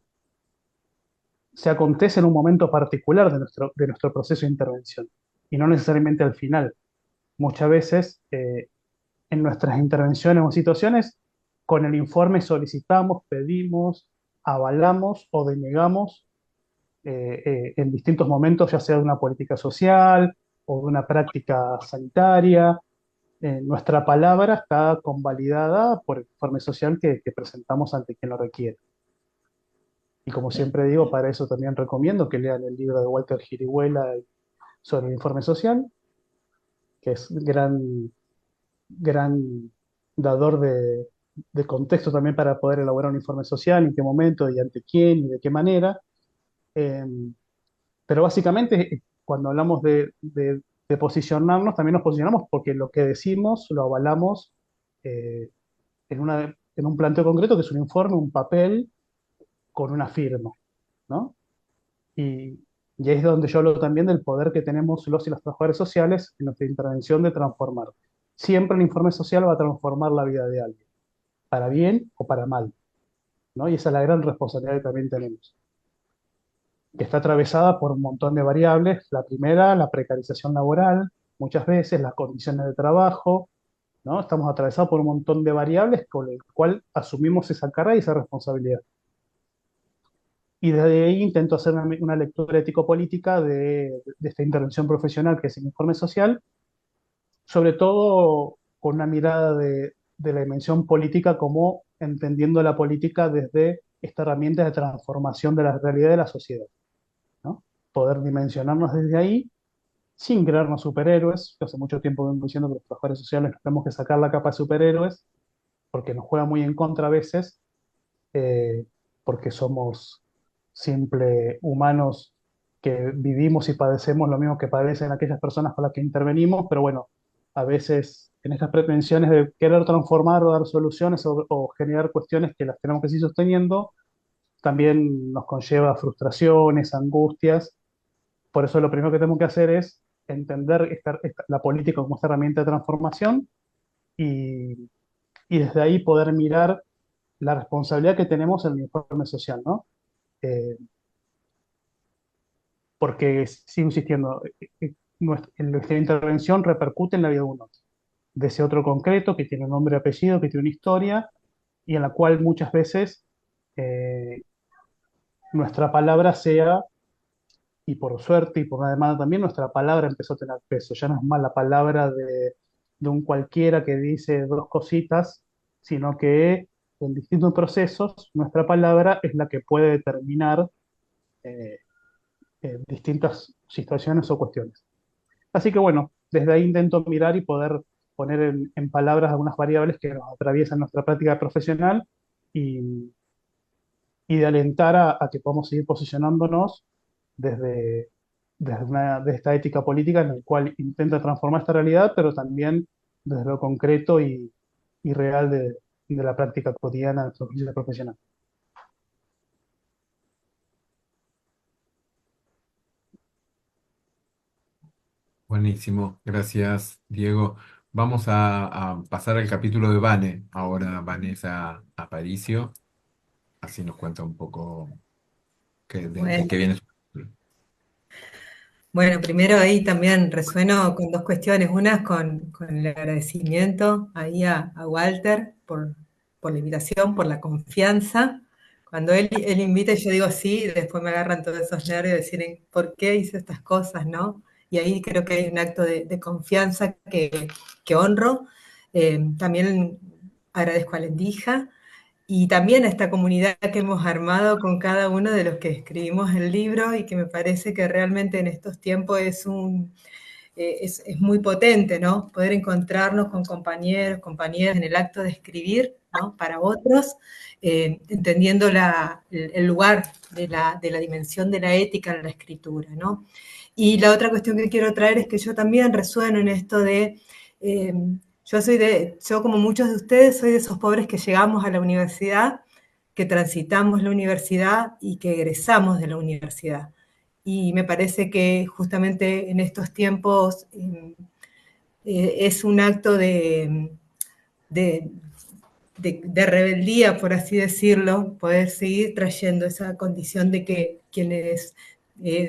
se acontece en un momento particular de nuestro proceso de intervención, y no necesariamente al final. Muchas veces en nuestras intervenciones o situaciones, con el informe solicitamos, pedimos, avalamos o denegamos en distintos momentos, ya sea de una política social o de una práctica sanitaria. Nuestra palabra está convalidada por el informe social que presentamos ante quien lo requiere. Y como siempre digo, para eso también recomiendo que lean el libro de Walter Girihuela sobre el informe social, que es gran dador de contexto también para poder elaborar un informe social, en qué momento y ante quién y de qué manera. Eh, pero básicamente, cuando hablamos de posicionarnos, también nos posicionamos porque lo que decimos lo avalamos eh, en un planteo concreto, que es un informe, un papel con una firma, ¿no? Y, y ahí es donde yo hablo también del poder que tenemos los y las trabajadores sociales en nuestra intervención de transformar. Siempre el informe social va a transformar la vida de alguien, para bien o para mal, ¿no? Y esa es la gran responsabilidad que también tenemos, que está atravesada por un montón de variables. La primera, la precarización laboral, muchas veces las condiciones de trabajo, ¿no? Estamos atravesados por un montón de variables con el cual asumimos esa carga y esa responsabilidad. Y desde ahí intento hacer una lectura ético-política de esta intervención profesional que es el informe social, sobre todo con una mirada de la dimensión política, como entendiendo la política desde esta herramienta de transformación de la realidad de la sociedad, ¿no? Poder dimensionarnos desde ahí sin creernos superhéroes. Yo hace mucho tiempo vengo diciendo que los trabajadores sociales nos tenemos que sacar la capa de superhéroes porque nos juega muy en contra a veces, eh, porque somos simples humanos que vivimos y padecemos lo mismo que padecen aquellas personas con las que intervenimos, pero bueno, a veces en estas pretensiones de querer transformar o dar soluciones o generar cuestiones que las tenemos que seguir sosteniendo, también nos conlleva frustraciones, angustias. Por eso lo primero que tenemos que hacer es entender la política como esta herramienta de transformación y, y desde ahí poder mirar la responsabilidad que tenemos en el informe social, ¿no? Eh, porque sigo insistiendo, nuestra intervención repercute en la vida de uno, de ese otro concreto que tiene un nombre y apellido, que tiene una historia y en la cual muchas veces eh, nuestra palabra sea, y por suerte y por una demanda también, nuestra palabra empezó a tener peso. Ya no es más la palabra de un cualquiera que dice dos cositas, sino que en distintos procesos nuestra palabra es la que puede determinar eh, distintas situaciones o cuestiones. Así que bueno, desde ahí intento mirar y poder poner en palabras algunas variables que nos atraviesan nuestra práctica profesional y, y de alentar a que podamos seguir posicionándonos desde, de esta ética política en la cual intenta transformar esta realidad, pero también desde lo concreto y real de la práctica cotidiana de nuestra vida profesional. Buenísimo, gracias Diego. Vamos a pasar al capítulo de Vane, ahora Vanessa Aparicio, así nos cuenta un poco de Bueno, qué viene su capítulo. bueno, primero ahí también resueno con dos cuestiones. Una con el agradecimiento ahí a Walter por la invitación, por la confianza. Cuando él invita y yo digo sí, después me agarran todos esos nervios de decir por qué hice estas cosas, ¿no? Y ahí creo que hay un acto de confianza que honro. También agradezco a Lendija. Y también a esta comunidad que hemos armado con cada uno de los que escribimos el libro y que me parece que realmente en estos tiempos es muy potente, ¿no? Poder encontrarnos con compañeros, compañeras en el acto de escribir, ¿no? Para otros, entendiendo el lugar de la dimensión de la ética en la escritura, ¿no? Y la otra cuestión que quiero traer es que yo también resueno en esto de... yo como muchos de ustedes, soy de esos pobres que llegamos a la universidad, que transitamos la universidad y que egresamos de la universidad. Y me parece que justamente en estos tiempos es un acto de, de rebeldía, por así decirlo, poder seguir trayendo esa condición de que quienes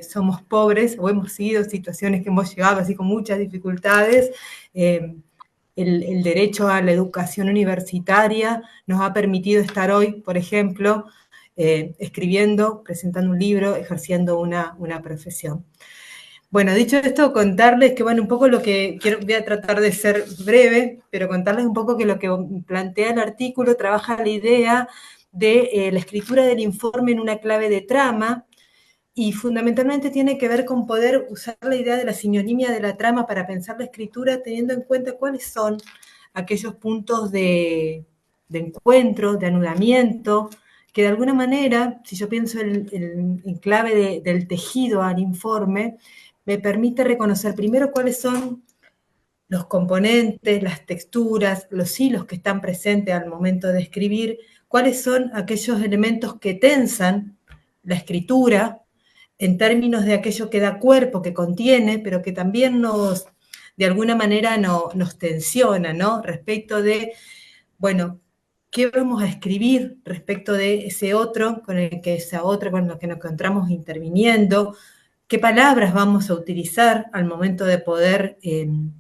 somos pobres o hemos sido situaciones que hemos llegado así con muchas dificultades, el derecho a la educación universitaria nos ha permitido estar hoy, por ejemplo, escribiendo, presentando un libro, ejerciendo una profesión. Bueno, dicho esto, contarles que, bueno, un poco lo que quiero, voy a tratar de ser breve, pero contarles un poco que lo que plantea el artículo trabaja la idea de la escritura del informe en una clave de trama, y fundamentalmente tiene que ver con poder usar la idea de la sinonimia de la trama para pensar la escritura teniendo en cuenta cuáles son aquellos puntos de encuentro, de anudamiento, que de alguna manera, si yo pienso en clave del tejido al informe, me permite reconocer primero cuáles son los componentes, las texturas, los hilos que están presentes al momento de escribir, cuáles son aquellos elementos que tensan la escritura en términos de aquello que da cuerpo, que contiene, pero que también de alguna manera nos tensiona, ¿no? Respecto de, bueno, ¿qué vamos a escribir respecto de ese otro con el que esa otra con la que nos encontramos interviniendo? ¿Qué palabras vamos a utilizar al momento de poder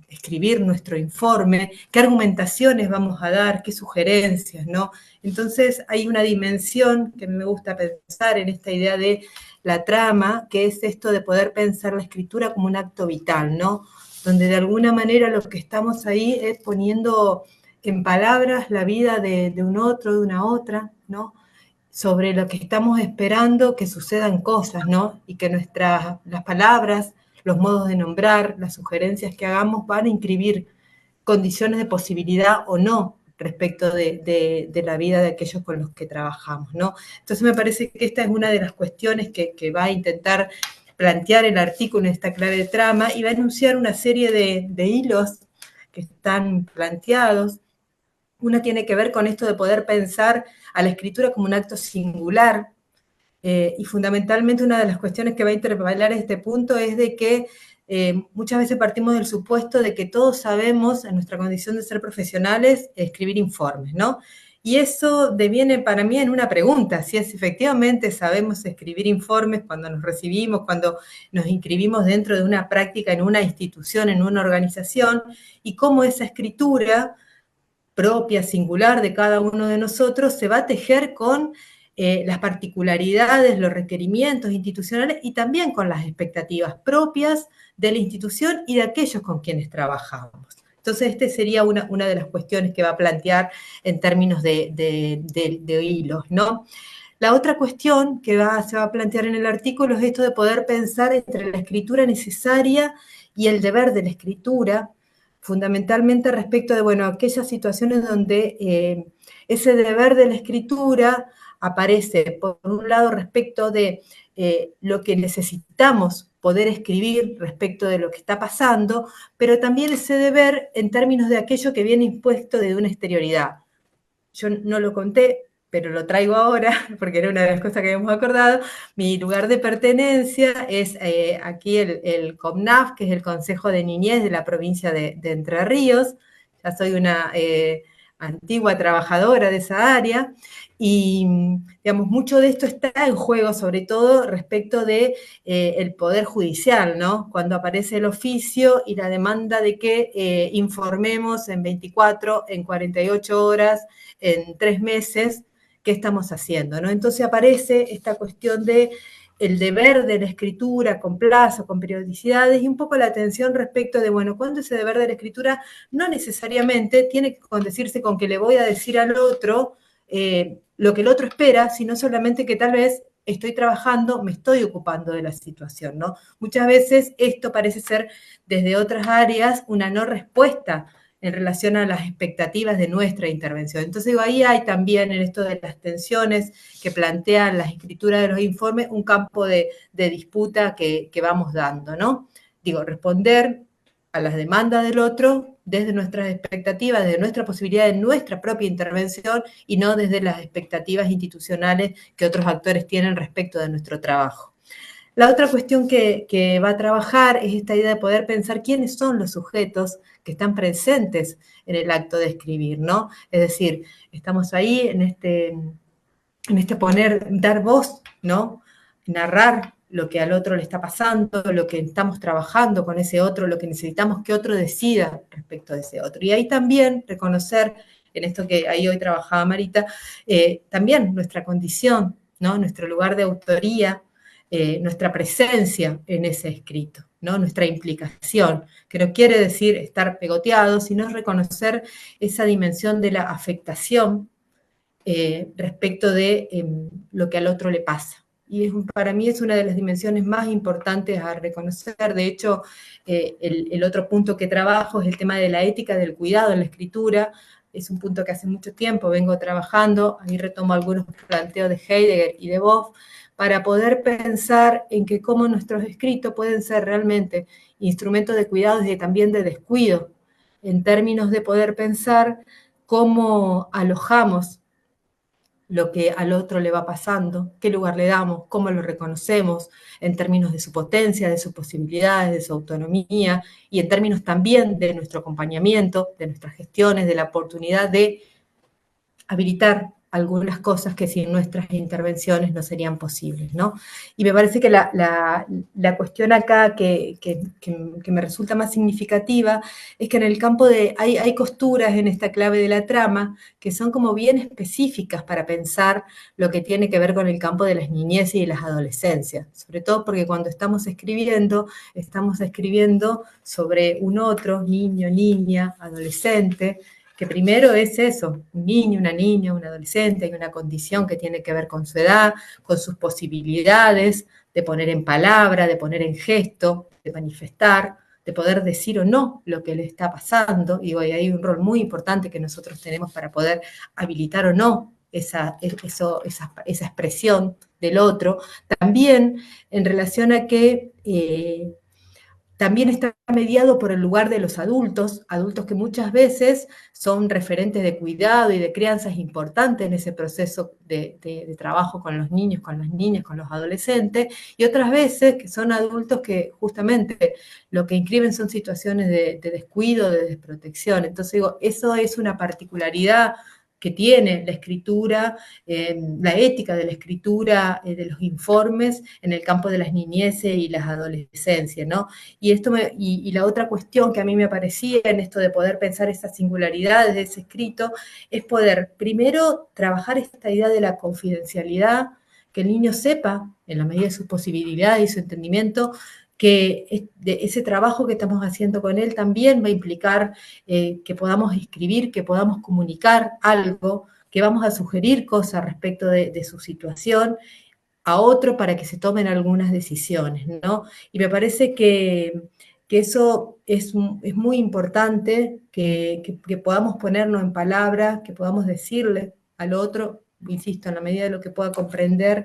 escribir nuestro informe? ¿Qué argumentaciones vamos a dar? ¿Qué sugerencias? ¿No? Entonces hay una dimensión que me gusta pensar en esta idea de la trama, que es esto de poder pensar la escritura como un acto vital, ¿no? Donde de alguna manera lo que estamos ahí es poniendo en palabras la vida de un otro, de una otra, ¿no? sobre lo que estamos esperando que sucedan cosas, ¿no? Y que las palabras, los modos de nombrar, las sugerencias que hagamos van a inscribir condiciones de posibilidad o no respecto de la vida de aquellos con los que trabajamos, ¿no? Entonces me parece que esta es una de las cuestiones que va a intentar plantear el artículo en esta clave de trama y va a enunciar una serie de hilos que están planteados. Una tiene que ver con esto de poder pensar a la escritura como un acto singular, y fundamentalmente una de las cuestiones que va a interpelar este punto es de que muchas veces partimos del supuesto de que todos sabemos, en nuestra condición de ser profesionales, escribir informes, ¿no? Y eso deviene para mí en una pregunta, si es efectivamente sabemos escribir informes cuando nos recibimos, cuando nos inscribimos dentro de una práctica en una institución, en una organización, y cómo esa escritura propia, singular de cada uno de nosotros se va a tejer con las particularidades, los requerimientos institucionales y también con las expectativas propias de la institución y de aquellos con quienes trabajamos. Entonces, esta sería una de las cuestiones que va a plantear en términos de hilos, ¿no? La otra cuestión que se va a plantear en el artículo es esto de poder pensar entre la escritura necesaria y el deber de la escritura, fundamentalmente respecto de, bueno, aquellas situaciones donde ese deber de la escritura aparece, por un lado, respecto de lo que necesitamos poder escribir respecto de lo que está pasando, pero también ese deber en términos de aquello que viene impuesto de una exterioridad. Yo no lo conté, pero lo traigo ahora, porque era una de las cosas que habíamos acordado. Mi lugar de pertenencia es aquí el COMNAF, que es el Consejo de Niñez de la provincia de Entre Ríos. Ya soy una antigua trabajadora de esa área, y digamos, mucho de esto está en juego, sobre todo respecto de el Poder Judicial, ¿no? Cuando aparece el oficio y la demanda de que informemos en 24, en 48 horas, en 3 meses, qué estamos haciendo, ¿no? Entonces aparece esta cuestión de el deber de la escritura con plazo, con periodicidades, y un poco la atención respecto de, bueno, cuando ese deber de la escritura no necesariamente tiene que condecirse con que le voy a decir al otro lo que el otro espera, sino solamente que tal vez estoy trabajando, me estoy ocupando de la situación, ¿no? Muchas veces esto parece ser desde otras áreas una no respuesta en relación a las expectativas de nuestra intervención. Entonces, digo, ahí hay también en esto de las tensiones que plantean las escrituras de los informes un campo de disputa que vamos dando, ¿no? Digo, responder a las demandas del otro desde nuestras expectativas, desde nuestra posibilidad de nuestra propia intervención y no desde las expectativas institucionales que otros actores tienen respecto de nuestro trabajo. La otra cuestión que va a trabajar es esta idea de poder pensar quiénes son los sujetos que están presentes en el acto de escribir, ¿no? Es decir, estamos ahí en este dar voz, ¿no? Narrar lo que al otro le está pasando, lo que estamos trabajando con ese otro, lo que necesitamos que otro decida respecto de ese otro. Y ahí también reconocer, en esto que ahí hoy trabajaba Marita, también nuestra condición, ¿no? Nuestro lugar de autoría, nuestra presencia en ese escrito, ¿no? Nuestra implicación, que no quiere decir estar pegoteado, sino reconocer esa dimensión de la afectación respecto de lo que al otro le pasa. Y para mí es una de las dimensiones más importantes a reconocer. De hecho, el otro punto que trabajo es el tema de la ética del cuidado en la escritura. Es un punto que hace mucho tiempo vengo trabajando. Ahí retomo algunos planteos de Heidegger y de Boff, para poder pensar en que cómo nuestros escritos pueden ser realmente instrumentos de cuidado y también de descuido, en términos de poder pensar cómo alojamos lo que al otro le va pasando, qué lugar le damos, cómo lo reconocemos en términos de su potencia, de sus posibilidades, de su autonomía, y en términos también de nuestro acompañamiento, de nuestras gestiones, de la oportunidad de habilitar algunas cosas que sin nuestras intervenciones no serían posibles, ¿no? Y me parece que la cuestión acá que me resulta más significativa es que en el campo hay costuras en esta clave de la trama que son como bien específicas para pensar lo que tiene que ver con el campo de las niñeces y las adolescencias, sobre todo porque cuando estamos escribiendo sobre un otro, niño, niña, adolescente, que primero es eso, un niño, una niña, un adolescente, hay una condición que tiene que ver con su edad, con sus posibilidades de poner en palabra, de poner en gesto, de manifestar, de poder decir o no lo que le está pasando, y hoy hay un rol muy importante que nosotros tenemos para poder habilitar o no esa expresión del otro. También en relación a que también está mediado por el lugar de los adultos, adultos que muchas veces son referentes de cuidado y de crianza importantes en ese proceso de trabajo con los niños, con las niñas, con los adolescentes, y otras veces que son adultos que justamente lo que inscriben son situaciones de descuido, de desprotección. Entonces digo, eso es una particularidad que tiene la escritura, la ética de la escritura, de los informes en el campo de las niñeces y las adolescencias, ¿no? Y la otra cuestión que a mí me parecía en esto de poder pensar esas singularidades de ese escrito es poder primero trabajar esta idea de la confidencialidad, que el niño sepa, en la medida de sus posibilidades y su entendimiento, que ese trabajo que estamos haciendo con él también va a implicar que podamos escribir, que podamos comunicar algo, que vamos a sugerir cosas respecto de su situación a otro para que se tomen algunas decisiones, ¿no? Y me parece que eso es muy importante, que podamos ponernos en palabras, que podamos decirle al otro, insisto, en la medida de lo que pueda comprender,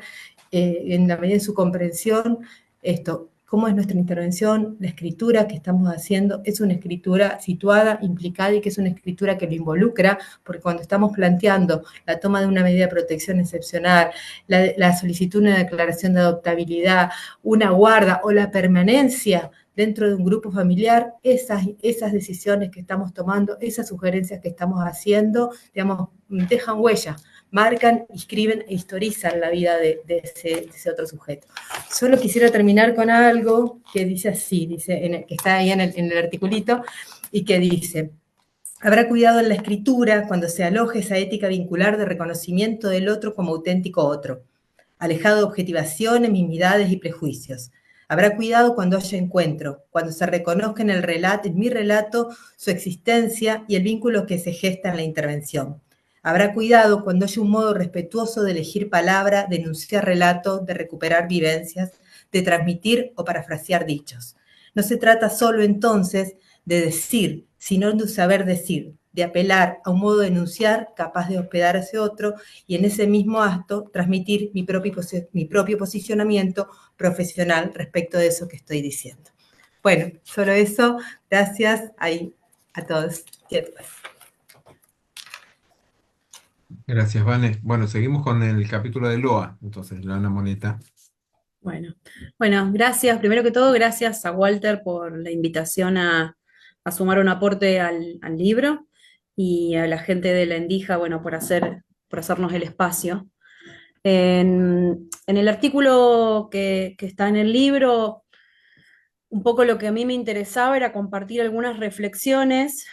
en la medida de su comprensión, esto, cómo es nuestra intervención, la escritura que estamos haciendo, es una escritura situada, implicada y que es una escritura que lo involucra, porque cuando estamos planteando la toma de una medida de protección excepcional, la solicitud de una declaración de adoptabilidad, una guarda o la permanencia dentro de un grupo familiar, esas decisiones que estamos tomando, esas sugerencias que estamos haciendo, digamos, dejan huella, marcan, escriben e historizan la vida de ese otro sujeto. Solo quisiera terminar con algo que dice así, que está ahí en el articulito, y que dice: habrá cuidado en la escritura cuando se aloje esa ética vincular de reconocimiento del otro como auténtico otro, alejado de objetivaciones, mismidades y prejuicios. Habrá cuidado cuando haya encuentro, cuando se reconozca en mi relato, su existencia y el vínculo que se gesta en la intervención. Habrá cuidado cuando haya un modo respetuoso de elegir palabra, de enunciar relato, de recuperar vivencias, de transmitir o parafrasear dichos. No se trata solo entonces de decir, sino de un saber decir, de apelar a un modo de enunciar capaz de hospedar a ese otro y en ese mismo acto transmitir mi propio posicionamiento profesional respecto de eso que estoy diciendo. Bueno, solo eso. Gracias a todos y a todas. Gracias, Vane. Bueno, seguimos con el capítulo de Loa, entonces, Loana Moneta. Bueno, gracias. Primero que todo, gracias a Walter por la invitación a sumar un aporte al libro y a la gente de la Endija, bueno, por hacernos el espacio. En el artículo que está en el libro, un poco lo que a mí me interesaba era compartir algunas reflexiones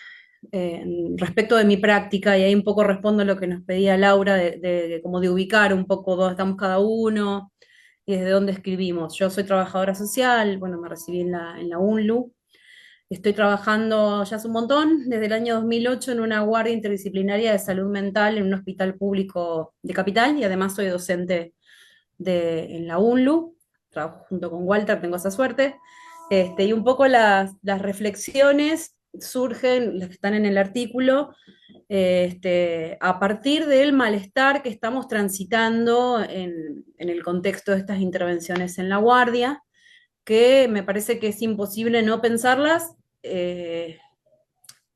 respecto de mi práctica, y ahí un poco respondo a lo que nos pedía Laura, como de ubicar un poco dónde estamos cada uno y desde dónde escribimos. Yo soy trabajadora social, bueno, me recibí en la UNLU, estoy trabajando ya hace un montón, desde el año 2008, en una guardia interdisciplinaria de salud mental en un hospital público de Capital, y además soy docente en la UNLU, trabajo junto con Walter, tengo esa suerte. Y un poco las reflexiones surgen, las que están en el artículo, a partir del malestar que estamos transitando en el contexto de estas intervenciones en la guardia, que me parece que es imposible no pensarlas en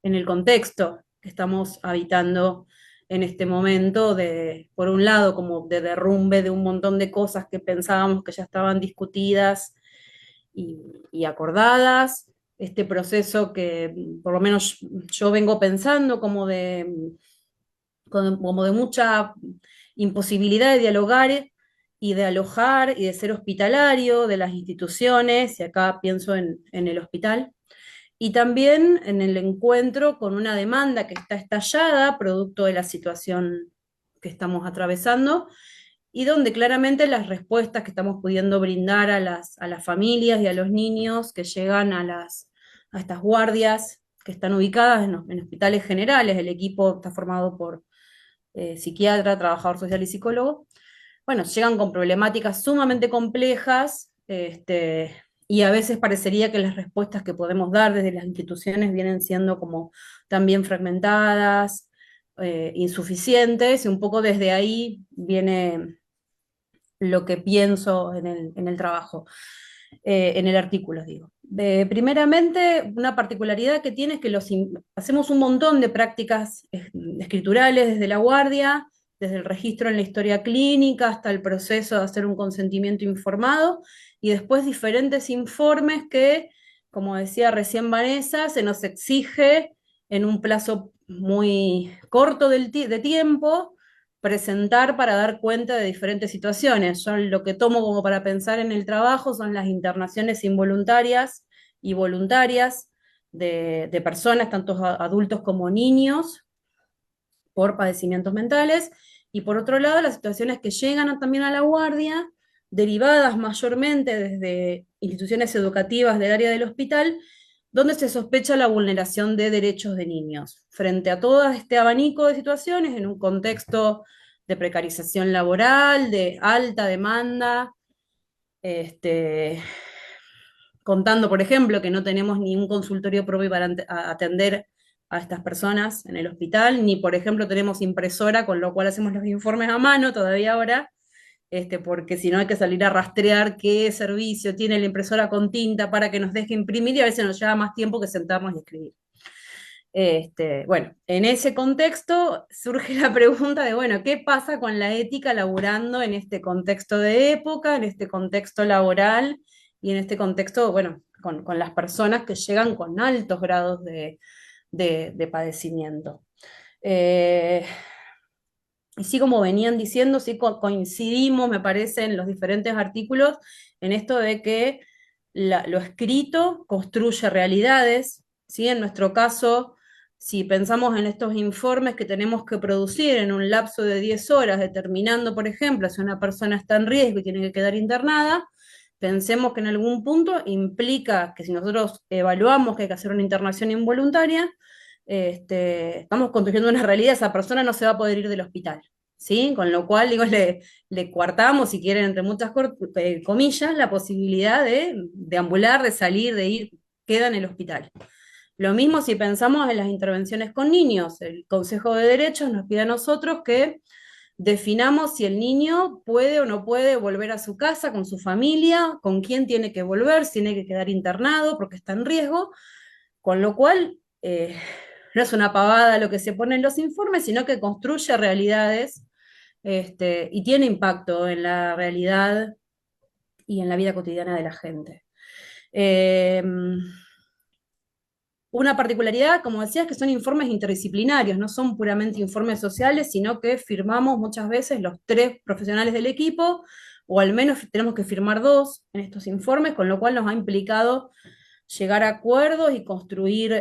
el contexto que estamos habitando en este momento, por un lado, como de derrumbe de un montón de cosas que pensábamos que ya estaban discutidas y acordadas, este proceso que por lo menos yo vengo pensando como de mucha imposibilidad de dialogar y de alojar y de ser hospitalario de las instituciones, y acá pienso en el hospital, y también en el encuentro con una demanda que está estallada, producto de la situación que estamos atravesando, y donde claramente las respuestas que estamos pudiendo brindar a las familias y a los niños que llegan a estas guardias que están ubicadas en hospitales generales. El equipo está formado por psiquiatra, trabajador social y psicólogo. Bueno, llegan con problemáticas sumamente complejas, y a veces parecería que las respuestas que podemos dar desde las instituciones vienen siendo como también fragmentadas, insuficientes, y un poco desde ahí viene lo que pienso en el trabajo, en el artículo, digo. Primeramente, una particularidad que tiene es que hacemos un montón de prácticas escriturales desde la guardia, desde el registro en la historia clínica hasta el proceso de hacer un consentimiento informado, y después diferentes informes que, como decía recién Vanessa, se nos exige en un plazo muy corto de tiempo presentar para dar cuenta de diferentes situaciones. Yo lo que tomo como para pensar en el trabajo son las internaciones involuntarias y voluntarias de personas, tanto adultos como niños, por padecimientos mentales, y por otro lado las situaciones que llegan también a la guardia, derivadas mayormente desde instituciones educativas del área del hospital, donde se sospecha la vulneración de derechos de niños. Frente a todo este abanico de situaciones, en un contexto de precarización laboral, de alta demanda, contando, por ejemplo, que no tenemos ni un consultorio propio para atender a estas personas en el hospital, ni, por ejemplo, tenemos impresora, con lo cual hacemos los informes a mano todavía ahora, porque si no hay que salir a rastrear qué servicio tiene la impresora con tinta para que nos deje imprimir, y a veces nos lleva más tiempo que sentarnos y escribir. Bueno, en ese contexto surge la pregunta de, bueno, ¿qué pasa con la ética laburando en este contexto de época, en este contexto laboral y en este contexto, bueno, con las personas que llegan con altos grados de padecimiento? Y sí, como venían diciendo, sí coincidimos, me parece, en los diferentes artículos, en esto de que lo escrito construye realidades, ¿sí? En nuestro caso, si pensamos en estos informes que tenemos que producir en un lapso de 10 horas, determinando, por ejemplo, si una persona está en riesgo y tiene que quedar internada, pensemos que en algún punto implica que si nosotros evaluamos que hay que hacer una internación involuntaria, estamos construyendo una realidad, esa persona no se va a poder ir del hospital, ¿sí? Con lo cual, digo, le coartamos, si quieren, entre muchas comillas, la posibilidad de deambular, de salir, de ir, queda en el hospital. Lo mismo si pensamos en las intervenciones con niños. El Consejo de Derechos nos pide a nosotros que definamos si el niño puede o no puede volver a su casa con su familia, con quién tiene que volver, si tiene que quedar internado porque está en riesgo, con lo cual no es una pavada lo que se pone en los informes, sino que construye realidades, y tiene impacto en la realidad y en la vida cotidiana de la gente. Una particularidad, como decía, es que son informes interdisciplinarios, no son puramente informes sociales, sino que firmamos muchas veces los 3 profesionales del equipo, o al menos tenemos que firmar 2 en estos informes, con lo cual nos ha implicado llegar a acuerdos y construir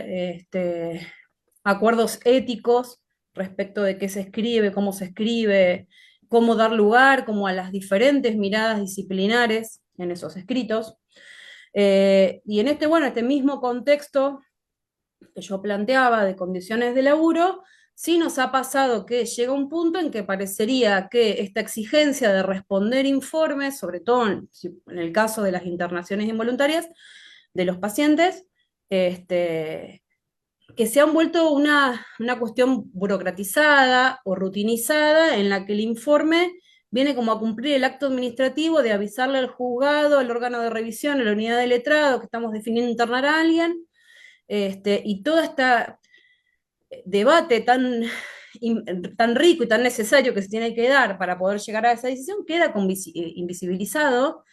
acuerdos éticos respecto de qué se escribe, cómo dar lugar como a las diferentes miradas disciplinares en esos escritos. Y en este mismo contexto que yo planteaba de condiciones de laburo, sí nos ha pasado que llega un punto en que parecería que esta exigencia de responder informes, sobre todo en el caso de las internaciones involuntarias de los pacientes, que se han vuelto una cuestión burocratizada o rutinizada, en la que el informe viene como a cumplir el acto administrativo de avisarle al juzgado, al órgano de revisión, a la unidad de letrado, que estamos definiendo internar a alguien, y todo este debate tan rico y tan necesario que se tiene que dar para poder llegar a esa decisión queda invisibilizado,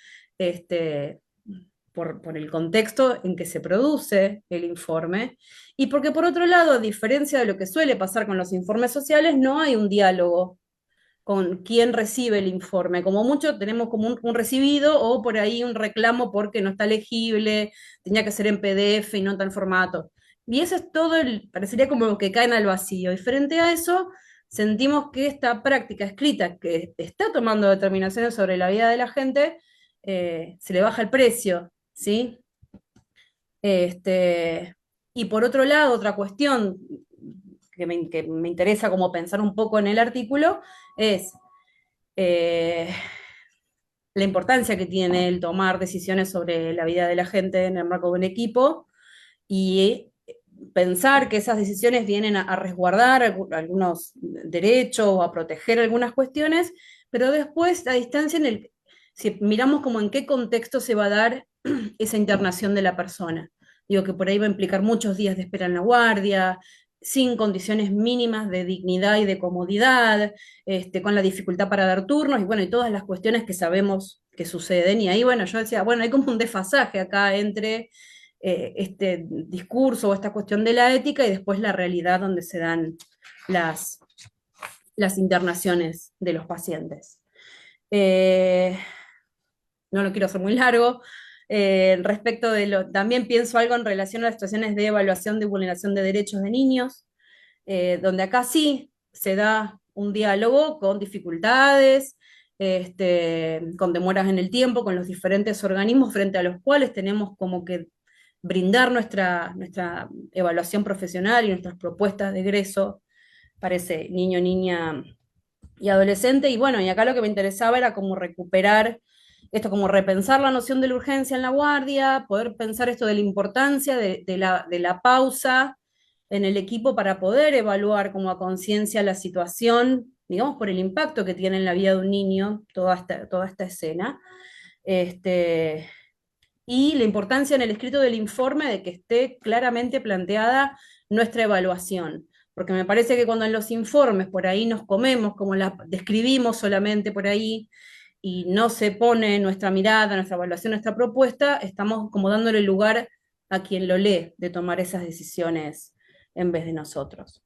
por el contexto en que se produce el informe, y porque por otro lado, a diferencia de lo que suele pasar con los informes sociales, no hay un diálogo con quien recibe el informe. Como mucho tenemos como un recibido, o por ahí un reclamo porque no está legible, tenía que ser en PDF y no en tal formato. Y eso es todo, parecería como que caen al vacío. Y frente a eso, sentimos que esta práctica escrita, que está tomando determinaciones sobre la vida de la gente, se le baja el precio, ¿sí? Y por otro lado, otra cuestión que me interesa como pensar un poco en el artículo es eh, la importancia que tiene el tomar decisiones sobre la vida de la gente en el marco de un equipo y pensar que esas decisiones vienen a resguardar algunos derechos o a proteger algunas cuestiones, pero después a distancia si miramos como en qué contexto se va a dar esa internación de la persona. Digo que por ahí va a implicar muchos días de espera en la guardia, sin condiciones mínimas de dignidad y de comodidad, con la dificultad para dar turnos y bueno, y todas las cuestiones que sabemos que suceden. Y ahí, bueno, yo decía, bueno, hay como un desfasaje acá entre este discurso o esta cuestión de la ética y después la realidad donde se dan las, las internaciones de los pacientes. No lo quiero hacer muy largo. Respecto de también pienso algo en relación a las situaciones de evaluación de vulneración de derechos de niños, donde acá sí se da un diálogo con dificultades, con demoras en el tiempo, con los diferentes organismos frente a los cuales tenemos como que brindar nuestra evaluación profesional y nuestras propuestas de egreso para ese niño, niña y adolescente. Y bueno, y acá lo que me interesaba era como recuperar esto, como repensar la noción de la urgencia en la guardia, poder pensar esto de la importancia de la pausa en el equipo para poder evaluar como a conciencia la situación, digamos, por el impacto que tiene en la vida de un niño toda esta escena. Este, y la importancia en el escrito del informe de que esté claramente planteada nuestra evaluación. Porque me parece que cuando en los informes por ahí nos comemos, como la describimos solamente por ahí, y no se pone nuestra mirada, nuestra evaluación, nuestra propuesta, estamos como dándole lugar a quien lo lee de tomar esas decisiones en vez de nosotros.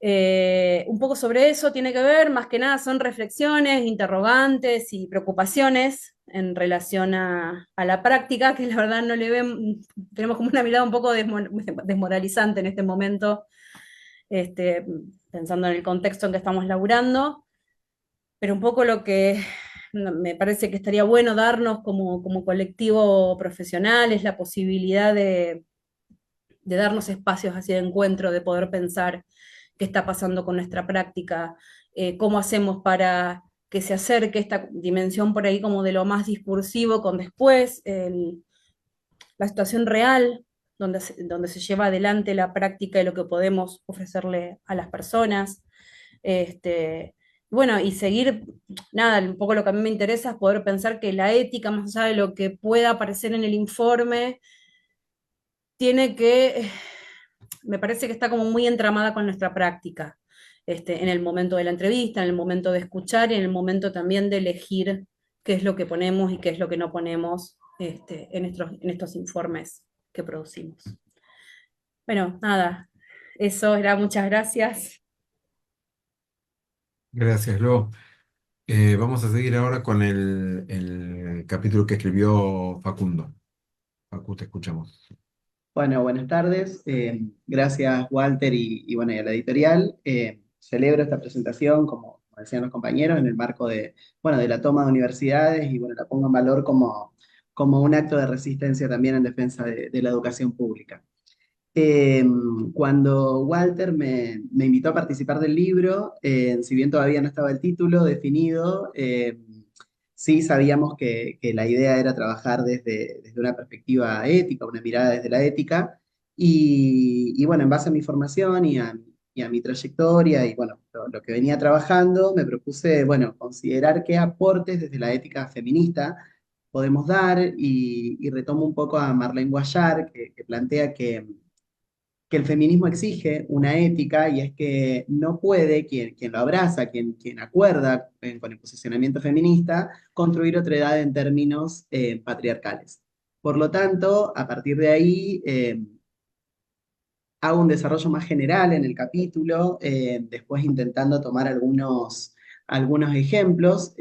Un poco sobre eso tiene que ver, más que nada son reflexiones, interrogantes y preocupaciones en relación a la práctica, que la verdad no le ven, tenemos como una mirada un poco desmoralizante en este momento, pensando en el contexto en que estamos laburando, pero un poco lo que me parece que estaría bueno darnos como colectivo profesional es la posibilidad de darnos espacios así de encuentro, de poder pensar qué está pasando con nuestra práctica, cómo hacemos para que se acerque esta dimensión por ahí como de lo más discursivo con después la situación real, donde se lleva adelante la práctica y lo que podemos ofrecerle a las personas. Bueno, y seguir, nada, un poco lo que a mí me interesa es poder pensar que la ética, más allá de lo que pueda aparecer en el informe, tiene me parece que está como muy entramada con nuestra práctica, en el momento de la entrevista, en el momento de escuchar y en el momento también de elegir qué es lo que ponemos y qué es lo que no ponemos en estos informes que producimos. Bueno, nada, eso era, muchas gracias. Gracias, Lo. Vamos a seguir ahora con el capítulo que escribió Facundo. Facu, te escuchamos. Bueno, buenas tardes. Gracias, Walter, y bueno, y a la editorial. Celebro esta presentación, como decían los compañeros, en el marco bueno, de la toma de universidades y bueno, la pongo en valor como un acto de resistencia también en defensa de la educación pública. Eh, Cuando Walter me invitó a participar del libro, si bien todavía no estaba el título definido, sí sabíamos que la idea era trabajar desde una perspectiva ética, una mirada desde la ética, y bueno, en base a mi formación y a mi trayectoria y bueno, lo que venía trabajando, me propuse, bueno, considerar qué aportes desde la ética feminista podemos dar y retomo un poco a Marlene Guayar, que plantea que el feminismo exige una ética y es que no puede quien lo abraza, quien acuerda con el posicionamiento feminista, construir otra edad en términos patriarcales. Por lo tanto, a partir de ahí, hago un desarrollo más general en el capítulo, después intentando tomar algunos ejemplos.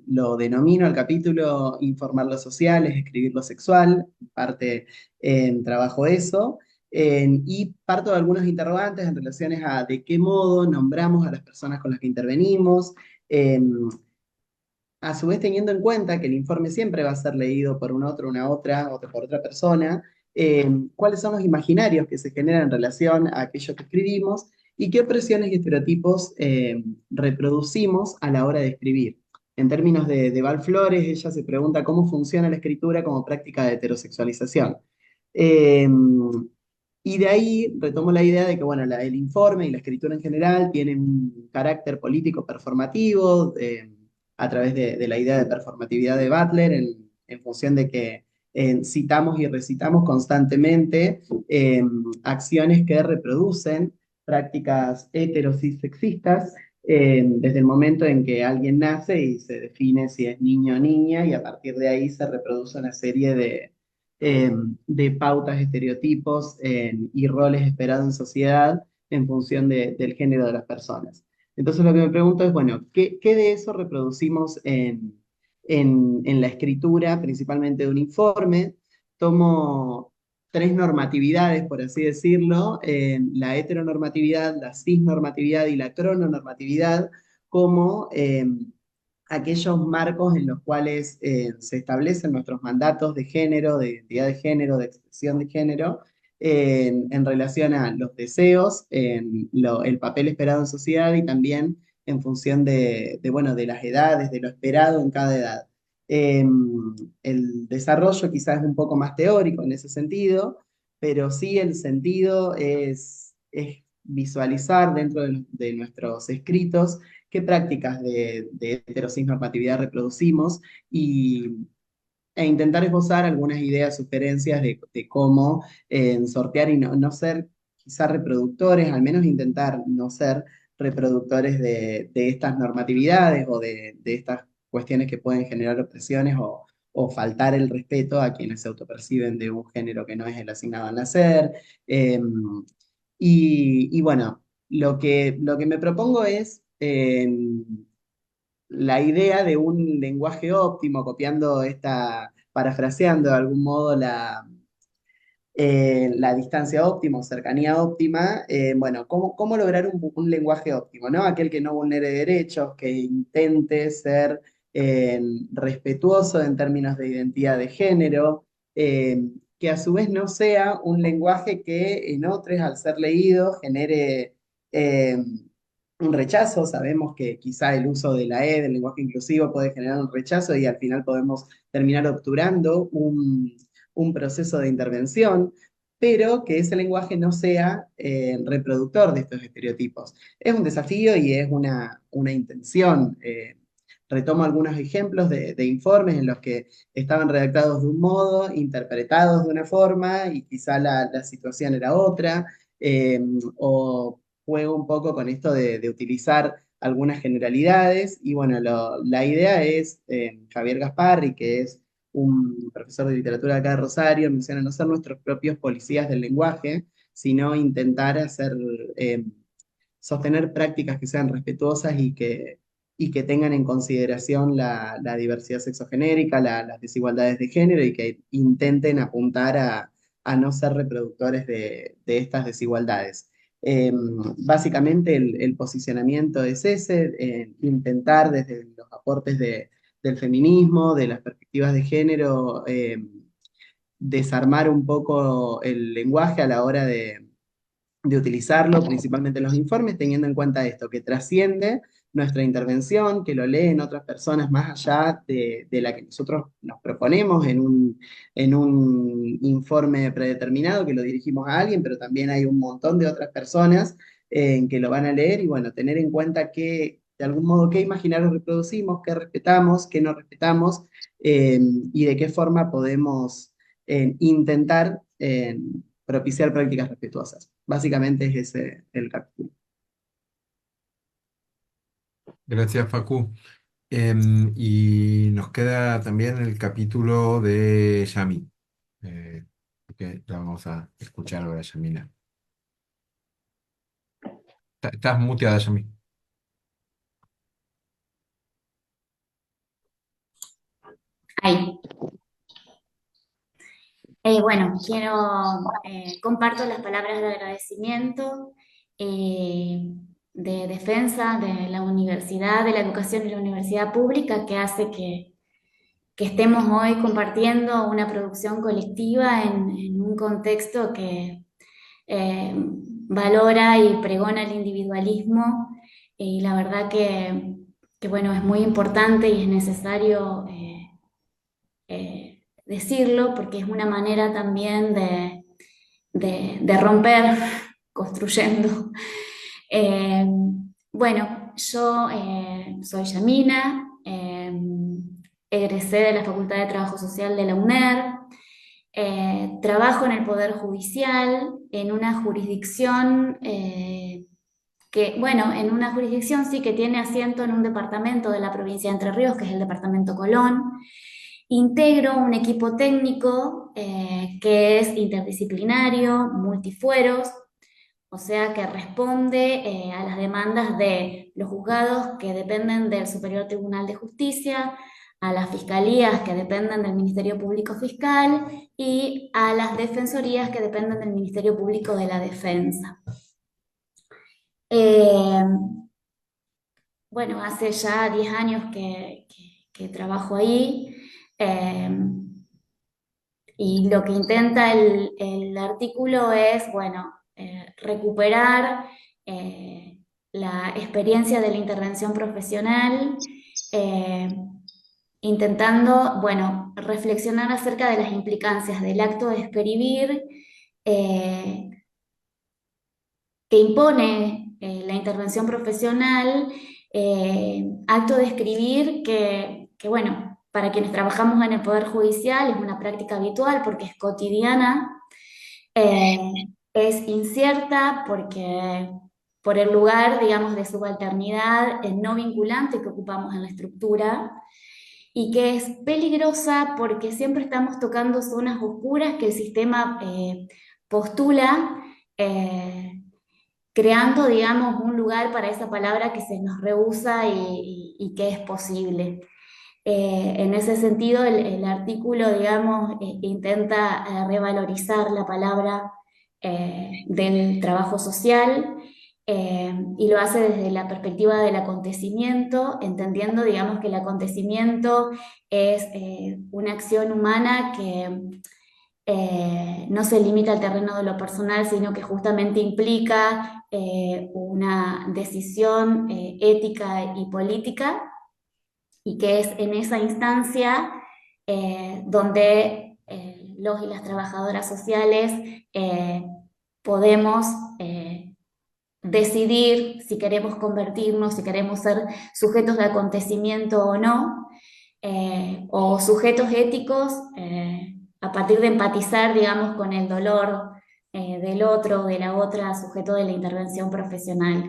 Lo denomino el capítulo Informar lo social, es escribir lo sexual, en parte trabajo eso. Y parto de algunos interrogantes en relación a de qué modo nombramos a las personas con las que intervenimos, a su vez teniendo en cuenta que el informe siempre va a ser leído por un otro, una otra, por otra persona, cuáles son los imaginarios que se generan en relación a aquello que escribimos y qué presiones y estereotipos reproducimos a la hora de escribir. En términos de Val Flores, ella se pregunta cómo funciona la escritura como práctica de heterosexualización. Eh, y de ahí retomo la idea de que bueno, el informe y la escritura en general tienen un carácter político performativo a través de la idea de performatividad de Butler, en función de que citamos y recitamos constantemente acciones que reproducen prácticas heteros y sexistas desde el momento en que alguien nace y se define si es niño o niña, y a partir de ahí se reproduce una serie de pautas, estereotipos y roles esperados en sociedad en función del género de las personas. Entonces lo que me pregunto es, bueno, ¿qué de eso reproducimos en la escritura, principalmente de un informe? Tomo tres normatividades, por así decirlo, la heteronormatividad, la cisnormatividad y la crononormatividad, como aquellos marcos en los cuales se establecen nuestros mandatos de género, de identidad de género, de expresión de género, en relación a los deseos, el papel esperado en sociedad y también en función bueno, de las edades, de lo esperado en cada edad. Eh, el desarrollo quizás es un poco más teórico en ese sentido, pero sí el sentido es visualizar dentro de nuestros escritos qué prácticas de heterosis-normatividad reproducimos e intentar esbozar algunas ideas, sugerencias de cómo sortear y no ser quizá reproductores, al menos intentar no ser reproductores de estas normatividades o de estas cuestiones que pueden generar opresiones o faltar el respeto a quienes se autoperciben de un género que no es el asignado al nacer. Y bueno, lo que me propongo es la idea de un lenguaje óptimo, parafraseando de algún modo la distancia óptima o cercanía óptima, bueno, ¿cómo lograr un lenguaje óptimo, ¿no? Aquel que no vulnere derechos, que intente ser respetuoso en términos de identidad de género, que a su vez no sea un lenguaje que en otros, al ser leído, genere eh, un rechazo. Sabemos que quizá el uso de la E, del lenguaje inclusivo, puede generar un rechazo y al final podemos terminar obturando un proceso de intervención, pero que ese lenguaje no sea reproductor de estos estereotipos. Es un desafío y es una intención. Retomo algunos ejemplos de informes en los que estaban redactados de un modo, interpretados de una forma y quizá la situación era otra, o juego un poco con esto de utilizar algunas generalidades y bueno, la idea es, Javier Gasparri, que es un profesor de literatura de acá de Rosario, menciona no ser nuestros propios policías del lenguaje, sino intentar eh, sostener prácticas que sean respetuosas y que tengan en consideración la diversidad sexogenérica, las desigualdades de género y que intenten apuntar a no ser reproductores de estas desigualdades. Básicamente el posicionamiento es ese, intentar desde los aportes del feminismo, de las perspectivas de género, desarmar un poco el lenguaje a la hora de utilizarlo, principalmente en los informes, teniendo en cuenta esto, que trasciende nuestra intervención, que lo leen otras personas más allá de la que nosotros nos proponemos en un informe predeterminado, que lo dirigimos a alguien, pero también hay un montón de otras personas que lo van a leer y bueno, tener en cuenta que de algún modo qué imaginarios reproducimos, qué respetamos, qué no respetamos, y de qué forma podemos intentar propiciar prácticas respetuosas. Básicamente es ese el capítulo. Gracias, Facu. Y nos queda también el capítulo de Yami, que la vamos a escuchar ahora, Yamina. Estás muteada, Yami. Ahí. Bueno, comparto las palabras de agradecimiento, de defensa de la universidad, de la educación y la universidad pública, que hace que que estemos hoy compartiendo una producción colectiva en un contexto que valora y pregona el individualismo, y la verdad que bueno, es muy importante y es necesario decirlo, porque es una manera también de romper construyendo. Bueno, yo soy Yamina, egresé de la Facultad de Trabajo Social de la UNER, trabajo en el Poder Judicial, en una jurisdicción en una jurisdicción sí que tiene asiento en un departamento de la provincia de Entre Ríos, que es el departamento Colón. Integro un equipo técnico que es interdisciplinario, multifueros, o sea que responde a las demandas de los juzgados que dependen del Superior Tribunal de Justicia, a las fiscalías que dependen del Ministerio Público Fiscal y a las defensorías que dependen del Ministerio Público de la Defensa. Bueno, hace ya 10 años que trabajo ahí, y lo que intenta el artículo es, bueno, recuperar la experiencia de la intervención profesional, intentando, bueno, reflexionar acerca de las implicancias del acto de escribir que impone la intervención profesional, acto de escribir que, bueno, para quienes trabajamos en el Poder Judicial es una práctica habitual porque es cotidiana, es incierta porque por el lugar, digamos, de subalternidad no vinculante que ocupamos en la estructura, y que es peligrosa porque siempre estamos tocando zonas oscuras que el sistema postula, creando, digamos, un lugar para esa palabra que se nos rehúsa y que es posible. En ese sentido, el artículo, digamos, intenta revalorizar la palabra del trabajo social, y lo hace desde la perspectiva del acontecimiento, entendiendo, digamos, que el acontecimiento es una acción humana que no se limita al terreno de lo personal, sino que justamente implica una decisión ética y política, y que es en esa instancia donde los y las trabajadoras sociales podemos decidir si queremos convertirnos, si queremos ser sujetos de acontecimiento o no, o sujetos éticos a partir de empatizar, digamos, con el dolor del otro, de la otra, sujeto de la intervención profesional.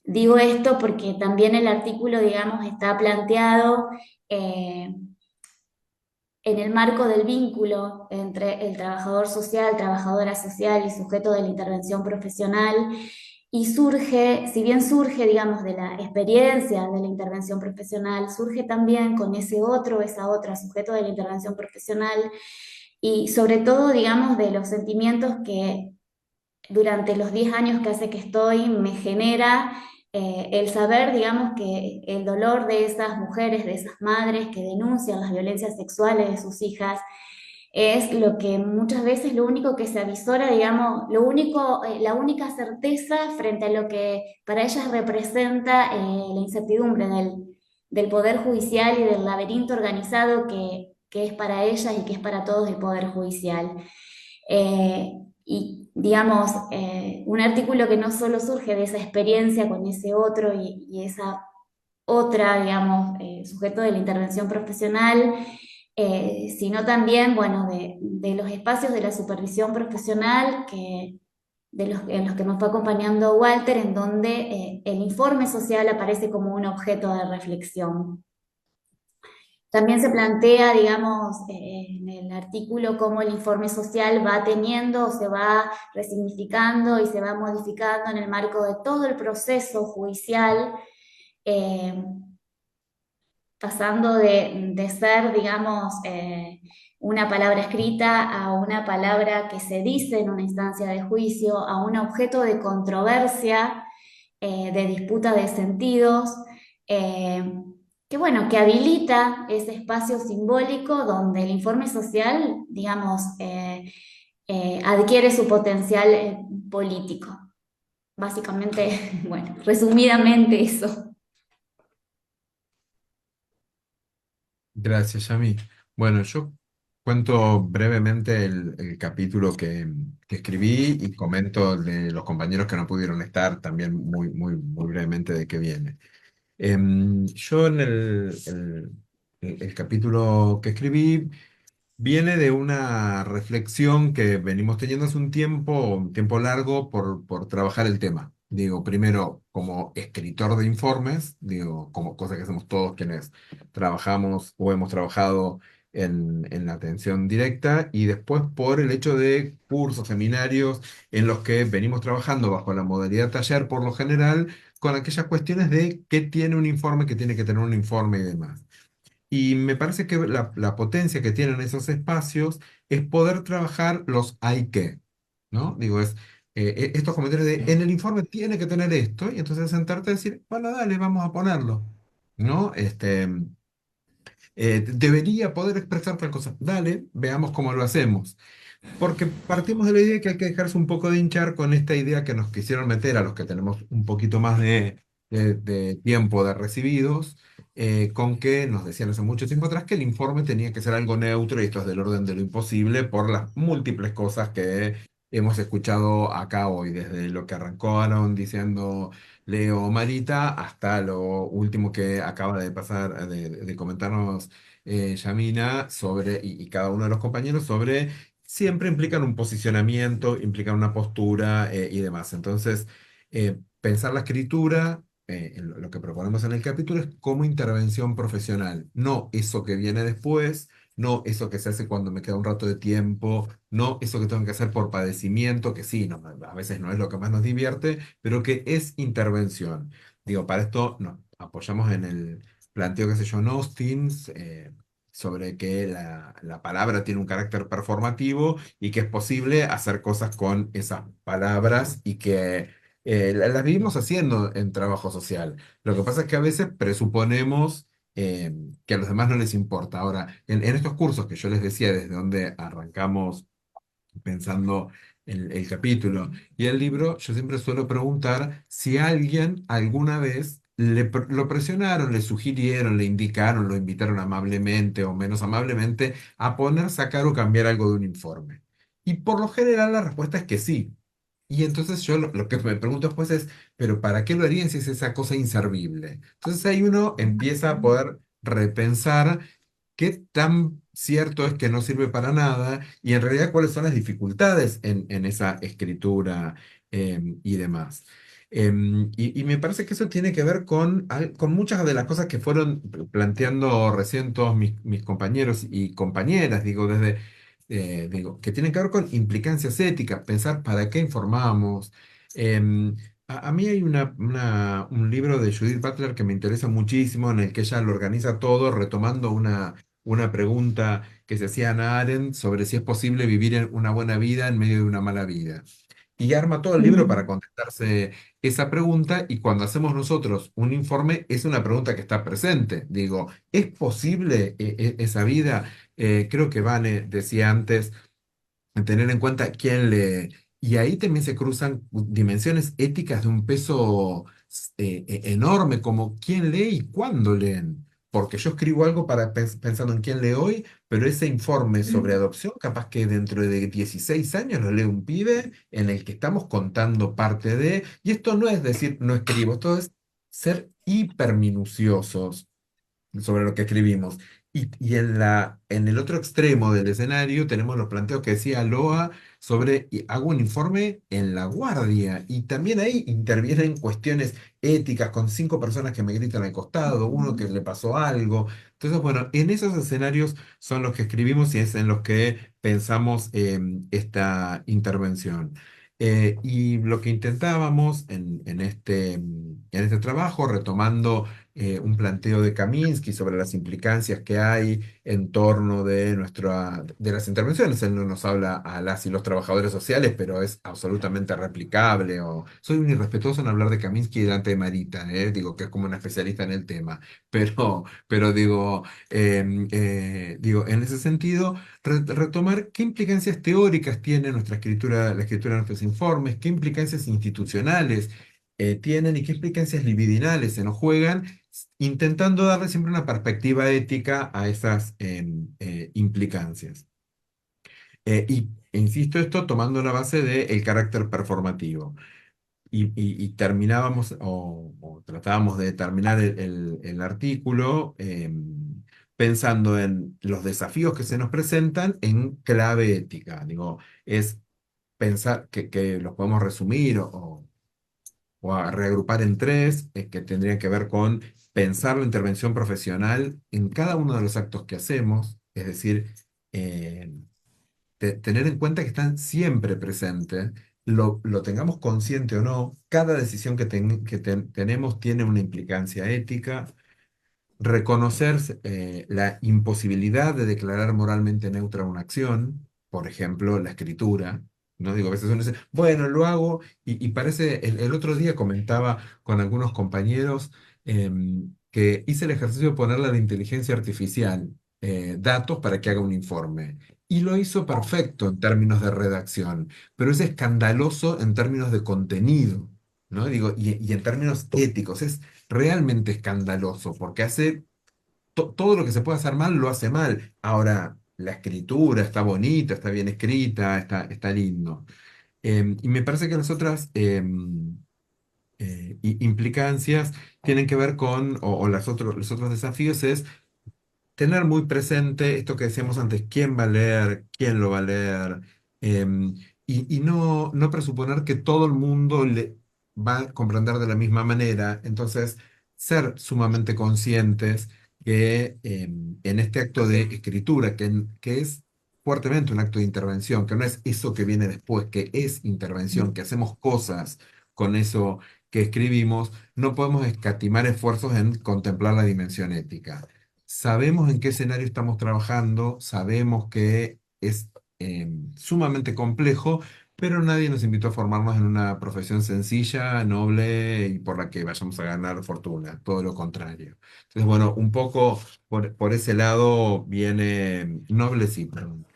Digo esto porque también el artículo, digamos, está planteado en el marco del vínculo entre el trabajador social, trabajadora social y sujeto de la intervención profesional, y surge, si bien surge, digamos, de la experiencia de la intervención profesional, surge también con ese otro, esa otra, sujeto de la intervención profesional, y sobre todo, digamos, de los sentimientos que durante los 10 años que hace que estoy me genera el saber, digamos, que el dolor de esas mujeres, de esas madres que denuncian las violencias sexuales de sus hijas, es lo que muchas veces lo único que se avisora, digamos, la única certeza frente a lo que para ellas representa la incertidumbre del Poder Judicial y del laberinto organizado que es para ellas y que es para todos el Poder Judicial. Y digamos, un artículo que no solo surge de esa experiencia con ese otro y esa otra, digamos, sujeto de la intervención profesional, sino también, bueno, de los espacios de la supervisión profesional en los que nos fue acompañando Walter, en donde el informe social aparece como un objeto de reflexión. También se plantea, digamos, en el artículo cómo el informe social va teniendo, se va resignificando y se va modificando en el marco de todo el proceso judicial, pasando de ser, digamos, una palabra escrita a una palabra que se dice en una instancia de juicio, a un objeto de controversia, de disputa de sentidos, que bueno, que habilita ese espacio simbólico donde el informe social, digamos, adquiere su potencial político. Básicamente, bueno, resumidamente eso. Gracias, Yami. Bueno, yo cuento brevemente el capítulo que escribí y comento de los compañeros que no pudieron estar también muy brevemente de qué viene. Yo en el capítulo que escribí viene de una reflexión que venimos teniendo hace un tiempo largo por trabajar el tema. Digo, primero como escritor de informes, digo, como cosa que hacemos todos quienes trabajamos o hemos trabajado en la atención directa, y después por el hecho de cursos, seminarios en los que venimos trabajando bajo la modalidad taller por lo general, con aquellas cuestiones de qué tiene un informe, qué tiene que tener un informe y demás. Y me parece que la potencia que tienen esos espacios es poder trabajar los hay que, ¿no? Digo, estos comentarios de en el informe tiene que tener esto, y entonces sentarte y decir, bueno, dale, vamos a ponerlo, ¿no? Debería poder expresar tal cosa, dale, veamos cómo lo hacemos. Porque partimos de la idea que hay que dejarse un poco de hinchar con esta idea que nos quisieron meter a los que tenemos un poquito más de tiempo de recibidos, con que nos decían hace mucho tiempo atrás que el informe tenía que ser algo neutro, y esto es del orden de lo imposible por las múltiples cosas que hemos escuchado acá hoy, desde lo que arrancaron diciendo Leo o Marita hasta lo último que acaba de pasar, de comentarnos Yamina sobre, y cada uno de los compañeros sobre siempre implican un posicionamiento, implican una postura y demás. Entonces, pensar la escritura, en lo que proponemos en el capítulo, es como intervención profesional, no eso que viene después, no eso que se hace cuando me queda un rato de tiempo, no eso que tengo que hacer por padecimiento, que sí, no, a veces no es lo que más nos divierte, pero que es intervención. Digo, para esto nos apoyamos en el planteo que se yo en Austin, sobre que la palabra tiene un carácter performativo y que es posible hacer cosas con esas palabras, y que las vivimos haciendo en trabajo social. Lo que pasa es que a veces presuponemos que a los demás no les importa. Ahora, en estos cursos que yo les decía, desde donde arrancamos pensando el capítulo y el libro, yo siempre suelo preguntar si alguien alguna vez lo presionaron, le sugirieron, le indicaron, lo invitaron amablemente o menos amablemente a poner, sacar o cambiar algo de un informe. Y por lo general la respuesta es que sí. Y entonces yo lo que me pregunto después es, ¿pero para qué lo harían si es esa cosa inservible? Entonces ahí uno empieza a poder repensar qué tan cierto es que no sirve para nada, y en realidad cuáles son las dificultades en esa escritura y demás. Y me parece que eso tiene que ver con muchas de las cosas que fueron planteando recién todos mis compañeros y compañeras, digo, que tienen que ver con implicancias éticas, pensar para qué informamos. A mí hay un libro de Judith Butler que me interesa muchísimo, en el que ella lo organiza todo retomando una pregunta que se hacía Hannah Arendt sobre si es posible vivir una buena vida en medio de una mala vida. Y arma todo el libro para contestarse esa pregunta, y cuando hacemos nosotros un informe es una pregunta que está presente. Digo, ¿es posible esa vida? Creo que Vane decía antes, tener en cuenta quién lee. Y ahí también se cruzan dimensiones éticas de un peso enorme, como quién lee y cuándo leen. Porque yo escribo algo pensando en quién lee hoy, pero ese informe sobre adopción, capaz que dentro de 16 años lo lee un pibe en el que estamos contando parte de. Y esto no es decir, no escribo, esto es ser hiperminuciosos sobre lo que escribimos. Y en el otro extremo del escenario tenemos los planteos que decía Loa sobre, y hago un informe en la guardia, y también ahí intervienen cuestiones éticas con 5 personas que me gritan al costado, uno que le pasó algo. Entonces, bueno, en esos escenarios son los que escribimos y es en los que pensamos esta intervención. Y lo que intentábamos en este trabajo, retomando un planteo de Kaminsky sobre las implicancias que hay en torno de las intervenciones. Él no nos habla a las y los trabajadores sociales, pero es absolutamente replicable. Soy un irrespetuoso en hablar de Kaminsky delante de Marita, digo que es como una especialista en el tema, pero digo, en ese sentido, retomar qué implicancias teóricas tiene nuestra escritura, la escritura de nuestros informes, qué implicancias institucionales tienen y qué implicancias libidinales se nos juegan, intentando darle siempre una perspectiva ética a esas implicancias. Insisto esto tomando la base del carácter performativo. Y terminábamos o tratábamos de terminar el artículo pensando en los desafíos que se nos presentan en clave ética. Digo, es pensar que los podemos resumir o a reagrupar en tres, que tendrían que ver con pensar la intervención profesional en cada uno de los actos que hacemos, es decir, eh, tener en cuenta que están siempre presentes, lo tengamos consciente o no, cada decisión que tenemos tiene una implicancia ética, reconocer la imposibilidad de declarar moralmente neutra una acción, por ejemplo, la escritura. ¿No? Digo, a veces uno dice, bueno, lo hago, y parece, el otro día comentaba con algunos compañeros que hice el ejercicio de ponerle a la inteligencia artificial datos para que haga un informe. Y lo hizo perfecto en términos de redacción, pero es escandaloso en términos de contenido, ¿no? Digo, y en términos éticos, es realmente escandaloso, porque hace todo lo que se puede hacer mal, lo hace mal. Ahora, la escritura está bonita, está bien escrita, está lindo. Y me parece que las otras implicancias tienen que ver con, o los otros desafíos es tener muy presente esto que decíamos antes, quién va a leer, quién lo va a leer, y no presuponer que todo el mundo le va a comprender de la misma manera. Entonces, ser sumamente conscientes que en este acto de escritura, que es fuertemente un acto de intervención, que no es eso que viene después, que es intervención, que hacemos cosas con eso que escribimos, no podemos escatimar esfuerzos en contemplar la dimensión ética. Sabemos en qué escenario estamos trabajando, sabemos que es sumamente complejo, pero nadie nos invitó a formarnos en una profesión sencilla, noble y por la que vayamos a ganar fortuna, todo lo contrario. Entonces, bueno, un poco por ese lado viene, noble sí, perdón.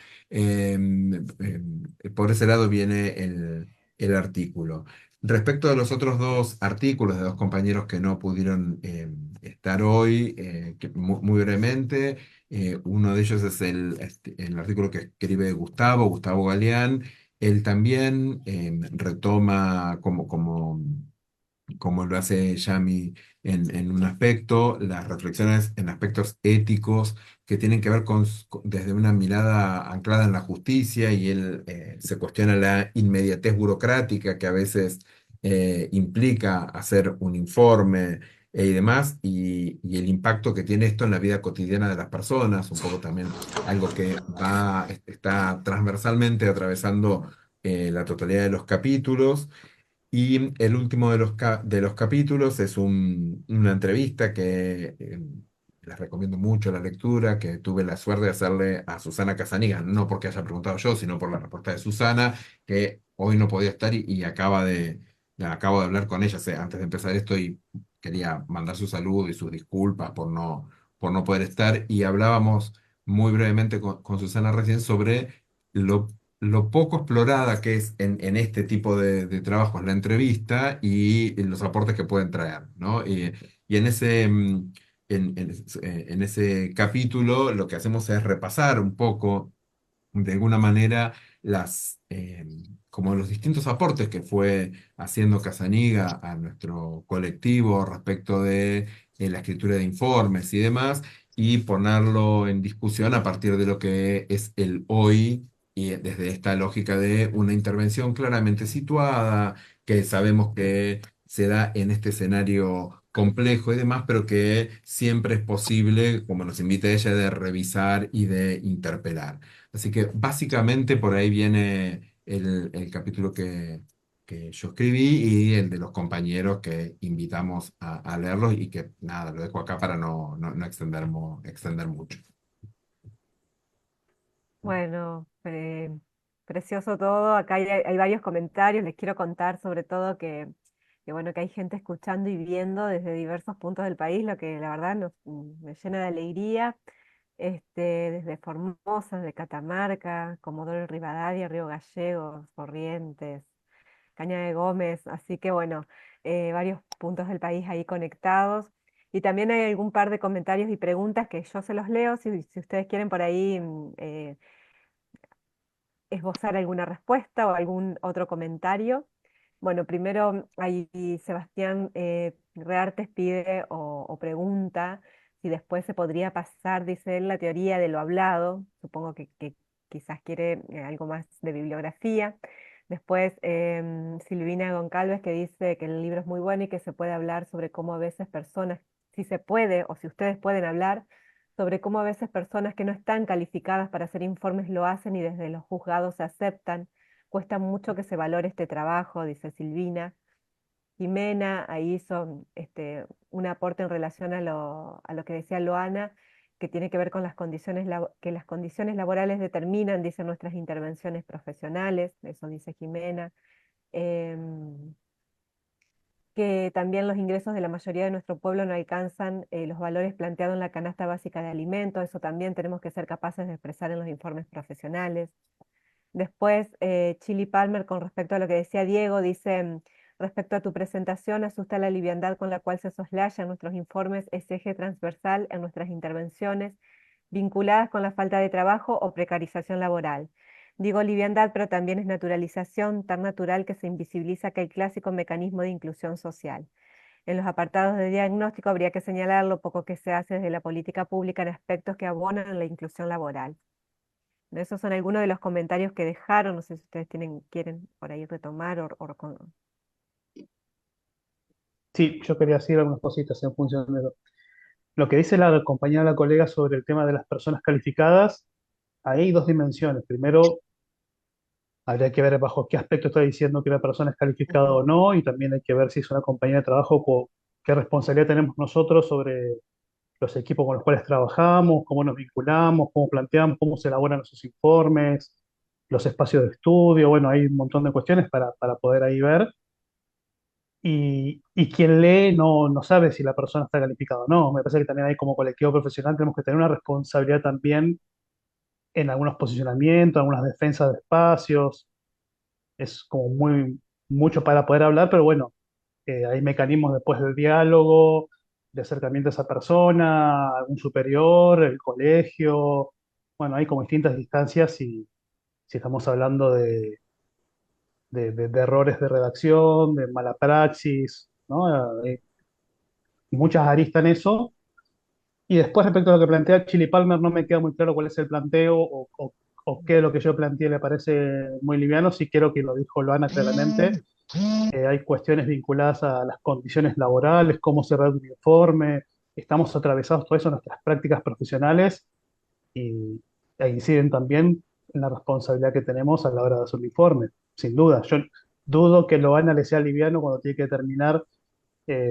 Por ese lado viene el artículo. Respecto de los otros dos artículos de dos compañeros que no pudieron estar hoy, muy brevemente, uno de ellos es el artículo que escribe Gustavo Galeán. Él también retoma como lo hace Yami en un aspecto, las reflexiones en aspectos éticos que tienen que ver desde una mirada anclada en la justicia, y él se cuestiona la inmediatez burocrática que a veces implica hacer un informe y demás, y el impacto que tiene esto en la vida cotidiana de las personas, un poco también algo que está transversalmente atravesando la totalidad de los capítulos. Y el último de los capítulos es una entrevista que les recomiendo mucho la lectura, que tuve la suerte de hacerle a Susana Casaniga, no porque haya preguntado yo, sino por la respuesta de Susana, que hoy no podía estar y acabo de hablar con ella antes de empezar esto, y quería mandar su saludo y sus disculpas por no poder estar. Y hablábamos muy brevemente con Susana recién sobre lo poco explorada que es en este tipo de trabajos la entrevista y los aportes que pueden traer, ¿no? Y en ese capítulo lo que hacemos es repasar un poco, de alguna manera, como los distintos aportes que fue haciendo Casaniga a nuestro colectivo respecto de la escritura de informes y demás, y ponerlo en discusión a partir de lo que es el hoy, y desde esta lógica de una intervención claramente situada, que sabemos que se da en este escenario complejo y demás, pero que siempre es posible, como nos invita ella, de revisar y de interpelar. Así que básicamente por ahí viene el capítulo que que yo escribí y el de los compañeros que invitamos a leerlos y que nada, lo dejo acá para no extender mucho. Bueno, precioso todo. Acá hay varios comentarios. Les quiero contar sobre todo bueno, que hay gente escuchando y viendo desde diversos puntos del país, lo que la verdad me llena de alegría. Desde Formosa, de Catamarca, Comodoro Rivadavia, Río Gallegos, Corrientes, Caña de Gómez. Así que bueno, varios puntos del país ahí conectados. Y también hay algún par de comentarios y preguntas que yo se los leo si ustedes quieren por ahí esbozar alguna respuesta o algún otro comentario. Bueno, primero ahí Sebastián Reartes pide o pregunta si después se podría pasar, dice él, la teoría de lo hablado. Supongo que quizás quiere algo más de bibliografía. Después Silvina Goncalves que dice que el libro es muy bueno y que se puede hablar sobre cómo a veces personas, si se puede o si ustedes pueden hablar sobre cómo a veces personas que no están calificadas para hacer informes lo hacen y desde los juzgados se aceptan. Cuesta mucho que se valore este trabajo, dice Silvina. Jimena ahí hizo un aporte en relación a lo que decía Loana, que tiene que ver con las condiciones, que las condiciones laborales determinan, dicen nuestras intervenciones profesionales, eso dice Jimena. Em, que también los ingresos de la mayoría de nuestro pueblo no alcanzan los valores planteados en la canasta básica de alimentos, eso también tenemos que ser capaces de expresar en los informes profesionales. Después, Chili Palmer, con respecto a lo que decía Diego, dice, respecto a tu presentación, asusta la liviandad con la cual se soslaya en nuestros informes ese eje transversal en nuestras intervenciones, vinculadas con la falta de trabajo o precarización laboral. Digo liviandad, pero también es naturalización, tan natural que se invisibiliza aquel clásico mecanismo de inclusión social. En los apartados de diagnóstico habría que señalar lo poco que se hace desde la política pública en aspectos que abonan la inclusión laboral. Esos son algunos de los comentarios que dejaron, no sé si ustedes quieren por ahí retomar Sí, yo quería decir algunas cositas en función de lo que dice la compañera, la colega sobre el tema de las personas calificadas. Ahí hay dos dimensiones. Primero, habría que ver bajo qué aspecto está diciendo que la persona es calificada o Ujú. no, y también hay que ver si es una compañía de trabajo, qué responsabilidad tenemos nosotros sobre los equipos con los cuales trabajamos, cómo nos vinculamos, cómo planteamos, cómo se elaboran esos informes, los espacios de estudio. Bueno, hay un montón de cuestiones para poder ahí ver. Y quien lee no sabe si la persona está calificada o no. Me parece que también hay como colectivo profesional tenemos que tener una responsabilidad también en algunos posicionamientos, algunas defensas de espacios. Es como mucho para poder hablar, pero bueno, hay mecanismos después del diálogo, de acercamiento a esa persona, algún superior, el colegio. Bueno, hay como distintas distancias si estamos hablando de errores de redacción, de mala praxis, ¿no? Hay muchas aristas en eso. Y después, respecto a lo que plantea Chili Palmer, no me queda muy claro cuál es el planteo o qué de lo que yo planteé le parece muy liviano. Sí quiero que lo dijo Loana claramente. Hay cuestiones vinculadas a las condiciones laborales, cómo se redacta un informe. Estamos atravesados todo eso en nuestras prácticas profesionales y, e inciden también en la responsabilidad que tenemos a la hora de hacer un informe, sin duda. Yo dudo que Loana le sea liviano cuando tiene que determinar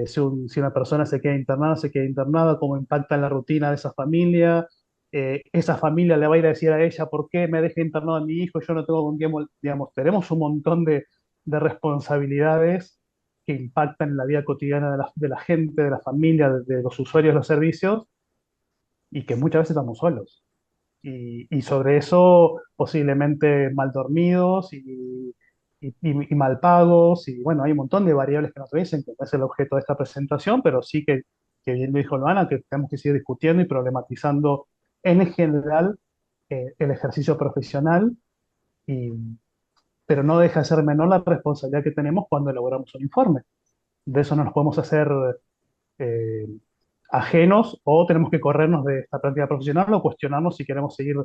si una persona se queda internada, cómo impacta en la rutina de esa familia. Esa familia le va a ir a decir a ella, ¿por qué me deja internado a mi hijo? Yo no tengo con quién, digamos, tenemos un montón de responsabilidades que impactan en la vida cotidiana de la gente, de la familia, de los usuarios de los servicios, y que muchas veces estamos solos. Y sobre eso posiblemente mal dormidos y mal pagos, y bueno, hay un montón de variables que nos dicen que no es el objeto de esta presentación, pero sí que bien lo dijo Loana, que tenemos que seguir discutiendo y problematizando en general el ejercicio profesional, y, pero no deja de ser menor la responsabilidad que tenemos cuando elaboramos un informe. De eso no nos podemos hacer eh, ajenos, o tenemos que corrernos de esta práctica profesional o cuestionarnos si queremos seguir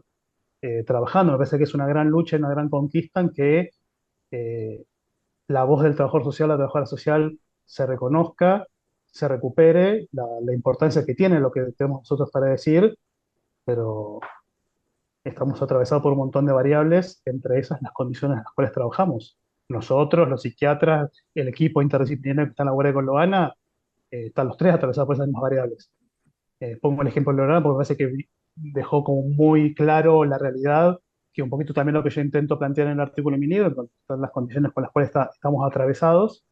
trabajando. Me parece que es una gran lucha y una gran conquista en que eh, la voz del trabajador social, la trabajadora social se reconozca, se recupere la importancia que tiene lo que tenemos nosotros para decir, pero estamos atravesados por un montón de variables, entre esas las condiciones en las cuales trabajamos. nosotros, los psiquiatras, el equipo interdisciplinario que está en la Guardia Coloana, están los tres atravesados por esas mismas variables. Pongo el ejemplo de Lorena porque me parece que dejó como muy claro la realidad, que un poquito también lo que yo intento plantear en el artículo de mi libro, con todas las condiciones con las cuales estamos atravesados.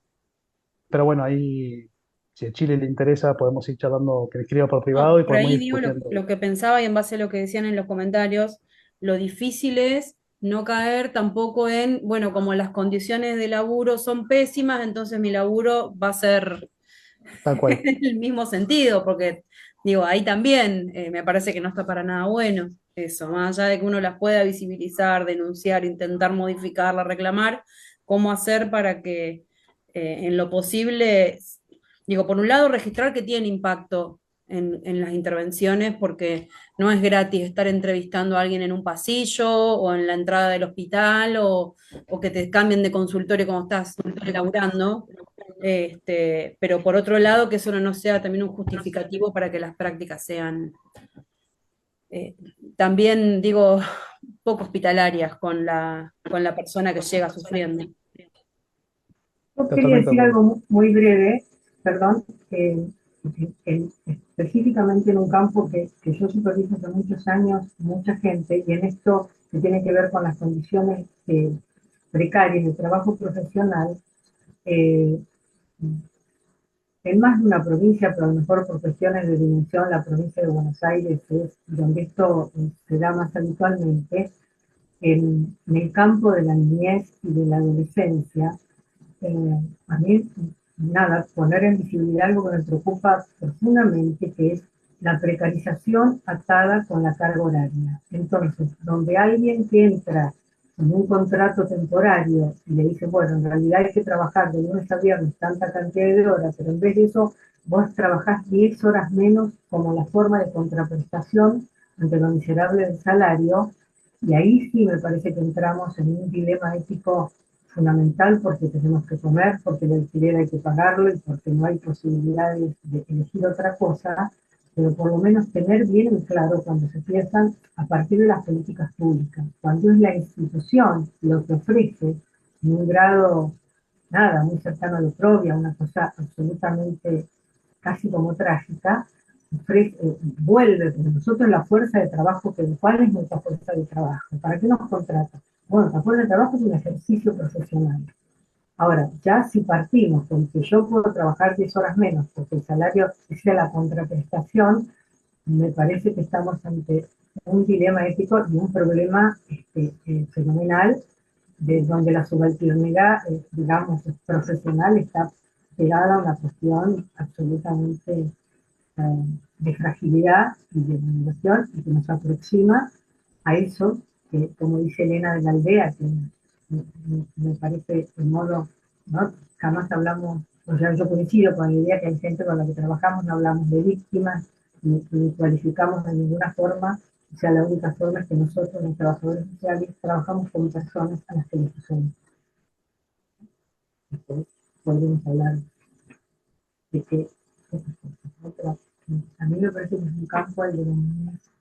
Pero bueno, ahí, si a Chile le interesa, podemos ir charlando, que le escriba por privado No, y por podemos ahí ir digo discutiendo. lo que pensaba y en base a lo que decían en los comentarios, lo difícil es no caer tampoco en, bueno, como las condiciones de laburo son pésimas, entonces mi laburo va a ser Tal cual. en el mismo sentido, porque digo, ahí también me parece que no está para nada bueno eso, más allá de que uno las pueda visibilizar, denunciar, intentar modificarla, reclamar, cómo hacer para que en lo posible, digo, por un lado, registrar que tiene impacto en las intervenciones, porque no es gratis estar entrevistando a alguien en un pasillo o en la entrada del hospital o que te cambien de consultorio como estás laburando. Pero por otro lado, que eso no sea también un justificativo para que las prácticas sean eh, también, digo, poco hospitalarias con la persona que llega sufriendo. Yo quería Totalmente de decir acuerdo. algo muy breve, perdón, específicamente en un campo que yo superviso hace muchos años, mucha gente, y en esto que tiene que ver con las condiciones precarias de trabajo profesional, eh, en más de una provincia, pero a lo mejor por cuestiones de dimensión, la provincia de Buenos Aires es donde esto se da más habitualmente, en el campo de la niñez y de la adolescencia. A mí, nada, poner en visibilidad algo que me preocupa profundamente, que es la precarización atada con la carga horaria. Entonces, donde alguien que entra en un contrato temporario y le dice, bueno, en realidad hay que trabajar de lunes a viernes tanta cantidad de horas, pero en vez de eso vos trabajás 10 horas menos como la forma de contraprestación ante lo miserable del salario, y ahí sí me parece que entramos en un dilema ético fundamental, porque tenemos que comer, porque el alquiler hay que pagarlo y porque no hay posibilidades de elegir otra cosa, pero por lo menos tener bien en claro cuando se piensan a partir de las políticas públicas, cuando es la institución lo que ofrece en un grado, nada, muy cercano a lo propio, una cosa absolutamente casi como trágica, vuelve para nosotros la fuerza de trabajo, que ¿cuál es nuestra fuerza de trabajo? ¿Para qué nos contratan? Bueno, la fuerza de trabajo es un ejercicio profesional. Ahora, ya si partimos con que yo puedo trabajar 10 horas menos porque el salario es la contraprestación, me parece que estamos ante un dilema ético y un problema fenomenal, de donde la subalternidad, digamos, profesional está pegada a una cuestión absolutamente de fragilidad y de vulneración, y que nos aproxima a eso, que como dice Elena de la Aldea, que me parece de modo, ¿no? Jamás hablamos, o sea, yo coincido con la idea que hay gente con la que trabajamos, no hablamos de víctimas, ni cualificamos de ninguna forma, o sea, la única forma es que nosotros, los trabajadores sociales, trabajamos con personas a las que les suceden. Después podemos hablar de que pero a mí me parece que es un campo el de la niñez,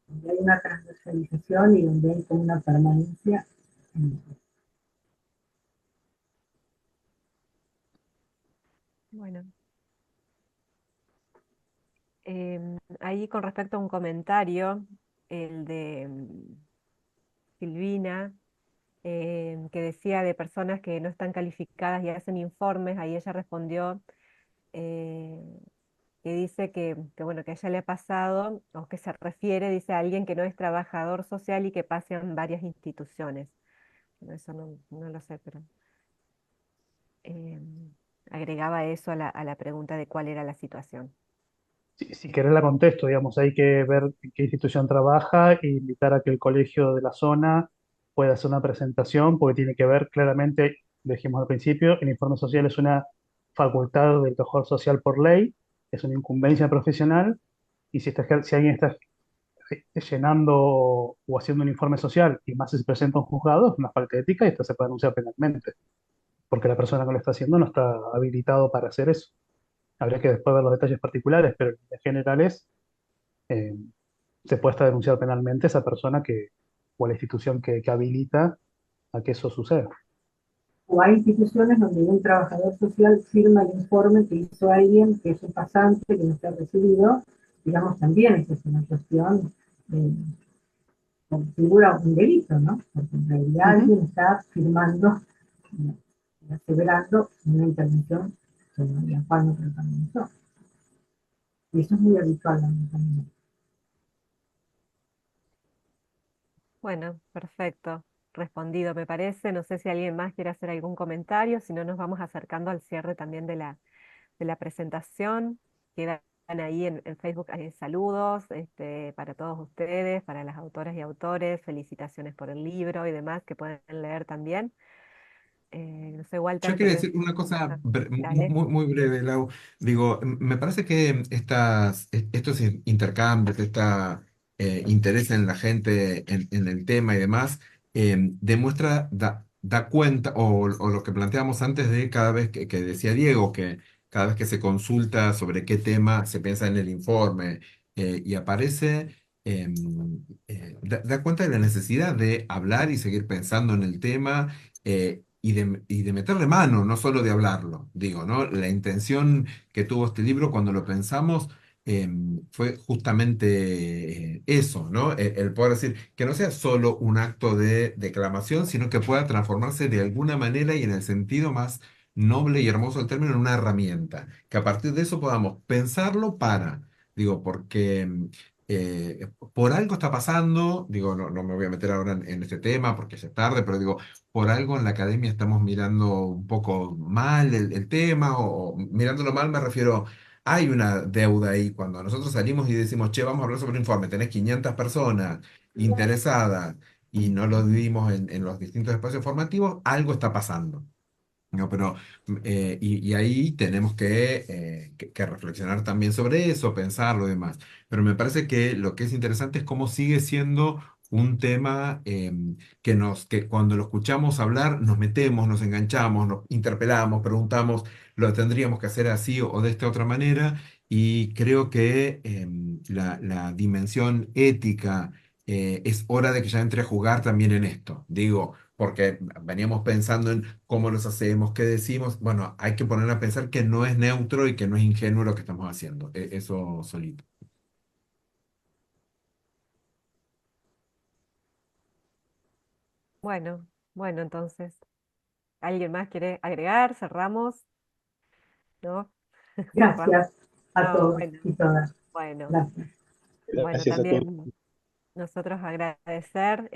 donde hay una transversalización y donde hay como una permanencia. Bueno, ahí con respecto a un comentario, el de Silvina, que decía de personas que no están calificadas y hacen informes, ahí ella respondió eh, que dice bueno, que a ella le ha pasado, o que se refiere, dice, a alguien que no es trabajador social y que pasa en varias instituciones. Bueno, eso no lo sé, pero eh, agregaba eso a a la pregunta de cuál era la situación. Si querés la contesto, digamos, hay que ver en qué institución trabaja e invitar a que el colegio de la zona pueda hacer una presentación, porque tiene que ver claramente, lo dijimos al principio, el informe social es una facultad del trabajador social por ley, es una incumbencia profesional, y si alguien está llenando o haciendo un informe social y más si se presenta a un juzgado, es una falta de ética y esto se puede anunciar penalmente, porque la persona que lo está haciendo no está habilitado para hacer eso. Habría que después ver los detalles particulares, pero en líneas generales eh, se puede hasta denunciar penalmente a esa persona o a la institución que habilita a que eso suceda. O hay instituciones donde un trabajador social firma el informe que hizo alguien que es un pasante, que no está recibido, digamos, también esa es una cuestión, configura un delito, ¿no? Porque en realidad alguien está firmando, aseverando una intervención sobre la cual no protagonizó. Y eso es muy habitual también. Bueno, perfecto. Respondido, me parece. No sé si alguien más quiere hacer algún comentario, si no nos vamos acercando al cierre también de la presentación. Quedan ahí en Facebook saludos para todos ustedes, para las autoras y autores, felicitaciones por el libro y demás que pueden leer también. No sé, Yo Walter, quería ¿querés? decir una cosa Ah, dale. muy breve, Lau. Digo, me parece que estos intercambios, interés en la gente en el tema y demás, da cuenta, o lo que planteamos antes de cada vez que decía Diego, que cada vez que se consulta sobre qué tema se piensa en el informe y aparece, da cuenta de la necesidad de hablar y seguir pensando en el tema y de meterle mano, no solo de hablarlo, digo, ¿no? La intención que tuvo este libro cuando lo pensamos fue justamente eso, ¿no? El poder decir que no sea solo un acto de declamación, sino que pueda transformarse de alguna manera y en el sentido más noble y hermoso del término en una herramienta, que a partir de eso podamos pensarlo digo, porque por algo está pasando, digo, no me voy a meter ahora en este tema porque ya es tarde, pero digo, por algo en la academia estamos mirando un poco mal el tema, o mirándolo mal me refiero, hay una deuda ahí. Cuando nosotros salimos y decimos, che, vamos a hablar sobre un informe, tenés 500 personas interesadas y no lo dimos en los distintos espacios formativos, algo está pasando. No, pero y ahí tenemos que reflexionar también sobre eso, pensarlo y demás. Pero me parece que lo que es interesante es cómo sigue siendo un tema que cuando lo escuchamos hablar nos metemos, nos enganchamos, nos interpelamos, preguntamos, lo tendríamos que hacer así o de esta otra manera. Y creo que la dimensión ética es hora de que ya entre a jugar también en esto. Digo, porque veníamos pensando en cómo los hacemos, qué decimos. Bueno, hay que poner a pensar que no es neutro y que no es ingenuo lo que estamos haciendo. Eso solito. Bueno, bueno, entonces, ¿alguien más quiere agregar? ¿Cerramos? ¿No? Cerramos. Gracias a No, todos bueno, y todas. bueno, Gracias. bueno, Gracias a todos. también nosotros agradecer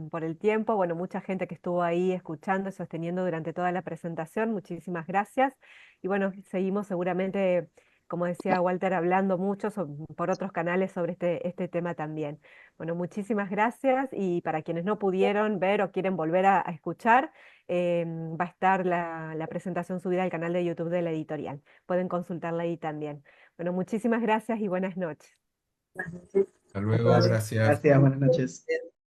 por el tiempo, bueno, mucha gente que estuvo ahí escuchando y sosteniendo durante toda la presentación, muchísimas gracias. Y bueno, seguimos seguramente, como decía Walter, hablando mucho por otros canales sobre este tema también. Bueno, muchísimas gracias y para quienes no pudieron ver o quieren volver a escuchar, va a estar la presentación subida al canal de YouTube de la editorial. Pueden consultarla ahí también. Bueno, muchísimas gracias y buenas noches. Buenas noches Hasta a luego, todos. gracias. Gracias, buenas noches.